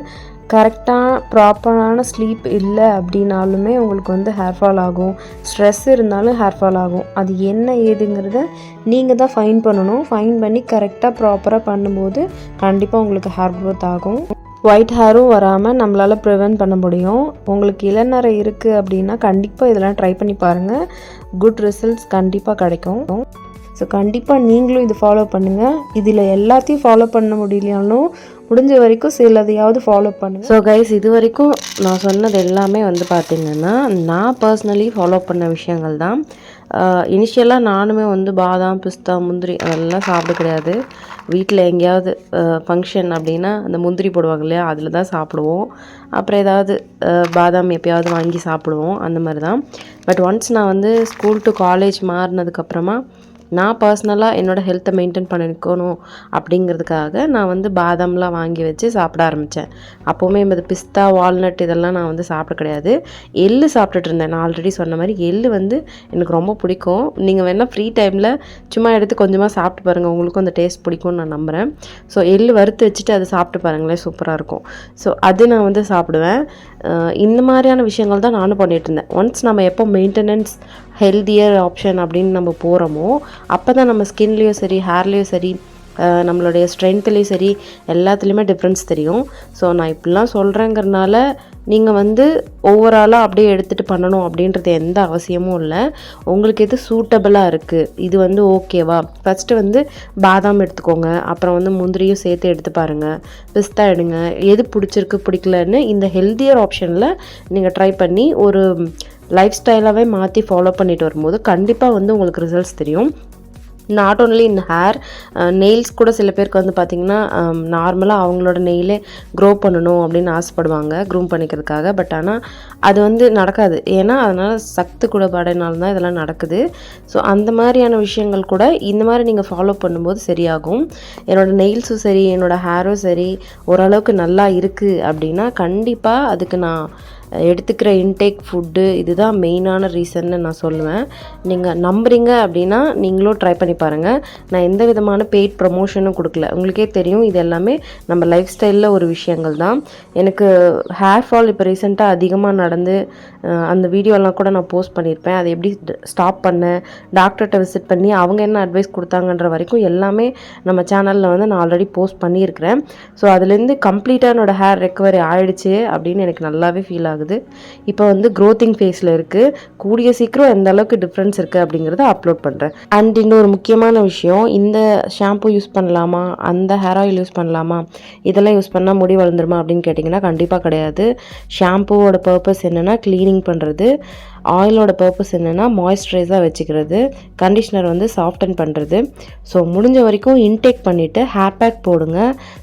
கரெக்டான ப்ராப்பரான ஸ்லீப் இல்லை அப்படின்னாலுமே உங்களுக்கு வந்து ஹேர் ஃபால் ஆகும், ஸ்ட்ரெஸ் இருந்தாலும் ஹேர் ஃபால் ஆகும். அது என்ன ஏதுங்கிறத நீங்கள் தான் ஃபைன் பண்ணணும். ஃபைன் பண்ணி கரெக்டாக ப்ராப்பராக பண்ணும்போது கண்டிப்பாக உங்களுக்கு ஹேர் க்ரோத் ஆகும். ஒயிட் ஹேரும் வராமல் நம்மளால் ப்ரிவென்ட் பண்ண முடியும். உங்களுக்கு இளநரை இருக்குது அப்படின்னா கண்டிப்பாக இதெல்லாம் ட்ரை பண்ணி பாருங்கள், குட் ரிசல்ட்ஸ் கண்டிப்பாக கிடைக்கும். ஸோ கண்டிப்பாக நீங்களும் இது ஃபாலோ பண்ணுங்கள். இதில் எல்லாத்தையும் ஃபாலோ பண்ண முடியலையாலும் முடிஞ்ச வரைக்கும் சிலதையாவது ஃபாலோ பண்ணுங்கள். ஸோ கைஸ், இது வரைக்கும் நான் சொன்னது எல்லாமே வந்து பார்த்திங்கன்னா நான் பர்சனலி ஃபாலோ பண்ண விஷயங்கள் தான். இனிஷியலாக நானுமே வந்து பாதாம், பிஸ்தா, முந்திரி அதெல்லாம் சாப்பிட கிடையாது. வீட்டில் எங்கேயாவது ஃபங்க்ஷன் அப்படின்னா அந்த முந்திரி போடுவாங்க இல்லையா, அதில் தான் சாப்பிடுவோம். அப்புறம் ஏதாவது பாதாம் எப்போயாவது வாங்கி சாப்பிடுவோம், அந்த மாதிரி தான். பட் ஒன்ஸ் நான் வந்து ஸ்கூல் டு காலேஜ் மாறினதுக்கப்புறமா நான் பர்சனலாக என்னோடய ஹெல்த்தை மெயின்டைன் பண்ணிக்கணும் அப்படிங்கிறதுக்காக நான் வந்து பாதாம்லாம் வாங்கி வச்சு சாப்பிட ஆரம்பித்தேன். அப்போவுமே இந்த பிஸ்தா வால்நட் இதெல்லாம் நான் வந்து சாப்பிட கிடையாது. எள்ளு சாப்பிட்டுட்டு இருந்தேன். நான் ஆல்ரெடி சொன்ன மாதிரி எள்ளு வந்து எனக்கு ரொம்ப பிடிக்கும். நீங்கள் வேணால் ஃப்ரீ டைமில் சும்மா எடுத்து கொஞ்சமாக சாப்பிட்டு பாருங்கள், உங்களுக்கும் அந்த டேஸ்ட் பிடிக்கும்னு நான் நம்புகிறேன். ஸோ எள்ளு வறுத்து வச்சுட்டு அதை சாப்பிட்டு பாருங்களேன், சூப்பராக இருக்கும். ஸோ அது நான் வந்து சாப்பிடுவேன். இந்த மாதிரியான விஷயங்கள் தான் நானும் பண்ணிகிட்டு இருந்தேன். ஒன்ஸ் நம்ம எப்போ மெயின்டெனன்ஸ் ஹெல்தியர் ஆப்ஷன் அப்படின்னு நம்ம போகிறோமோ அப்போ தான் நம்ம ஸ்கின்லேயும் சரி ஹேர்லேயும் சரி நம்மளுடைய ஸ்ட்ரென்த்லேயும் சரி எல்லாத்துலேயுமே டிஃப்ரென்ஸ் தெரியும். ஸோ நான் இப்படிலாம் சொல்கிறேங்கிறனால நீங்கள் வந்து ஓவராலாக அப்படியே எடுத்துகிட்டு பண்ணணும் அப்படின்றது எந்த அவசியமும் இல்லை. உங்களுக்கு எது சூட்டபிளாக இருக்குது, இது வந்து ஓகேவா, ஃபஸ்ட்டு வந்து பாதாம் எடுத்துக்கோங்க, அப்புறம் வந்து முந்திரியும் சேர்த்து எடுத்து பாருங்கள், பிஸ்தா எடுங்க, எது பிடிச்சிருக்கு பிடிக்கலன்னு இந்த ஹெல்தியர் ஆப்ஷனில் நீங்கள் ட்ரை பண்ணி ஒரு லைஃப் ஸ்டைலாகவே மாற்றி ஃபாலோ பண்ணிட்டு வரும்போது கண்டிப்பாக வந்து உங்களுக்கு ரிசல்ட்ஸ் தெரியும். Not only in hair, nails கூட சில பேருக்கு வந்து பார்த்திங்கன்னா நார்மலாக அவங்களோட நெயிலே க்ரோ பண்ணணும் அப்படின்னு ஆசைப்படுவாங்க க்ரூம் பண்ணிக்கிறதுக்காக. பட் ஆனால் அது வந்து நடக்காது. ஏன்னா அதனால் சத்து குறைபாடுனால தான் இதெல்லாம் நடக்குது. ஸோ அந்த மாதிரியான விஷயங்கள் கூட இந்த மாதிரி நீங்கள் ஃபாலோ பண்ணும்போது சரியாகும். என்னோடய நெயில்ஸும் சரி என்னோடய ஹேரும் சரி ஓரளவுக்கு நல்லா இருக்குது அப்படின்னா கண்டிப்பாக அதுக்கு நான் எடுத்துக்கிற இன்டேக் ஃபுட்டு இதுதான் மெயினான ரீசன்னு நான் சொல்லுவேன். நீங்கள் நம்புறீங்க அப்படின்னா நீங்களும் ட்ரை பண்ணி பாருங்கள். நான் எந்த விதமான பெய்ட் ப்ரமோஷனும் கொடுக்கல. உங்களுக்கே தெரியும் இது எல்லாமே நம்ம லைஃப் ஸ்டைலில் ஒரு விஷயங்கள் தான். எனக்கு ஹேர் ஃபால் இப்போ ரீசெண்டாக அதிகமாக நடந்து அந்த வீடியோலாம் கூட நான் போஸ்ட் பண்ணியிருப்பேன். அதை எப்படி ஸ்டாப் பண்ணேன், டாக்டர்கிட்ட விசிட் பண்ணி அவங்க என்ன அட்வைஸ் கொடுத்தாங்கன்ற வரைக்கும் எல்லாமே நம்ம சேனலில் வந்து நான் ஆல்ரெடி போஸ்ட் பண்ணியிருக்கிறேன். ஸோ அதுலேருந்து கம்ப்ளீட்டாக என்னோடய ஹேர் ரெக்கவரி ஆகிடுச்சு அப்படின்னு எனக்கு நல்லாவே ஃபீல் ஆகுது. இப்போ வந்து க்ரோத்திங் ஃபேஸில் இருக்குது. கூடிய சீக்கிரம் எந்த அளவுக்கு டிஃப்ரென்ஸ் இருக்குது அப்படிங்கிறத அப்லோட் பண்ணுறேன். அண்ட் இன்னொரு முக்கியமான விஷயம், இந்த ஷாம்பு யூஸ் பண்ணலாமா, அந்த ஹேர் ஆயில் யூஸ் பண்ணலாமா, இதெல்லாம் யூஸ் பண்ணால் முடி வளர்ந்துருமா அப்படின்னு கேட்டிங்கன்னா கண்டிப்பாக கிடையாது. ஷாம்புவோட பர்பஸ் என்னென்னா க்ளீனிங் பண்ணுறது, ஆயிலோட பர்பஸ் என்னென்னா மாய்ஸ்சரைஸாக வச்சுக்கிறது, கண்டிஷ்னர் வந்து சாஃப்டன் பண்ணுறது. ஸோ முடிஞ்ச வரைக்கும் இன்டேக் பண்ணிவிட்டு ஹேர் பேக் போடுங்க.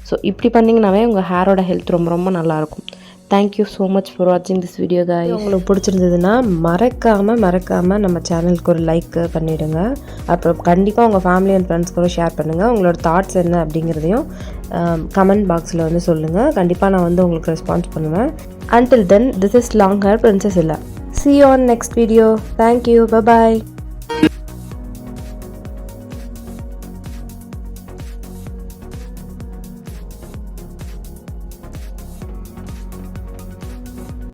ஸோ இப்படி பண்ணிங்கனாவே உங்கள் ஹேரோட ஹெல்த் ரொம்ப ரொம்ப நல்லாயிருக்கும். தேங்க்யூ ஸோ மச் ஃபார் வாட்சிங் திஸ் வீடியோ guys. உங்களுக்கு பிடிச்சிருந்ததுன்னா மறக்காமல் நம்ம சேனலுக்கு ஒரு லைக் பண்ணிவிடுங்க. அப்புறம் கண்டிப்பாக உங்கள் ஃபேமிலி அண்ட் ஃப்ரெண்ட்ஸ் கூட ஷேர் பண்ணுங்கள். உங்களோட தாட்ஸ் என்ன அப்படிங்கிறதையும் கமெண்ட் பாக்ஸில் வந்து சொல்லுங்கள். கண்டிப்பாக நான் வந்து உங்களுக்கு ரெஸ்பான்ஸ் பண்ணுவேன். Until then, this is long hair princess Illa. See you on next video. Thank you. Bye bye.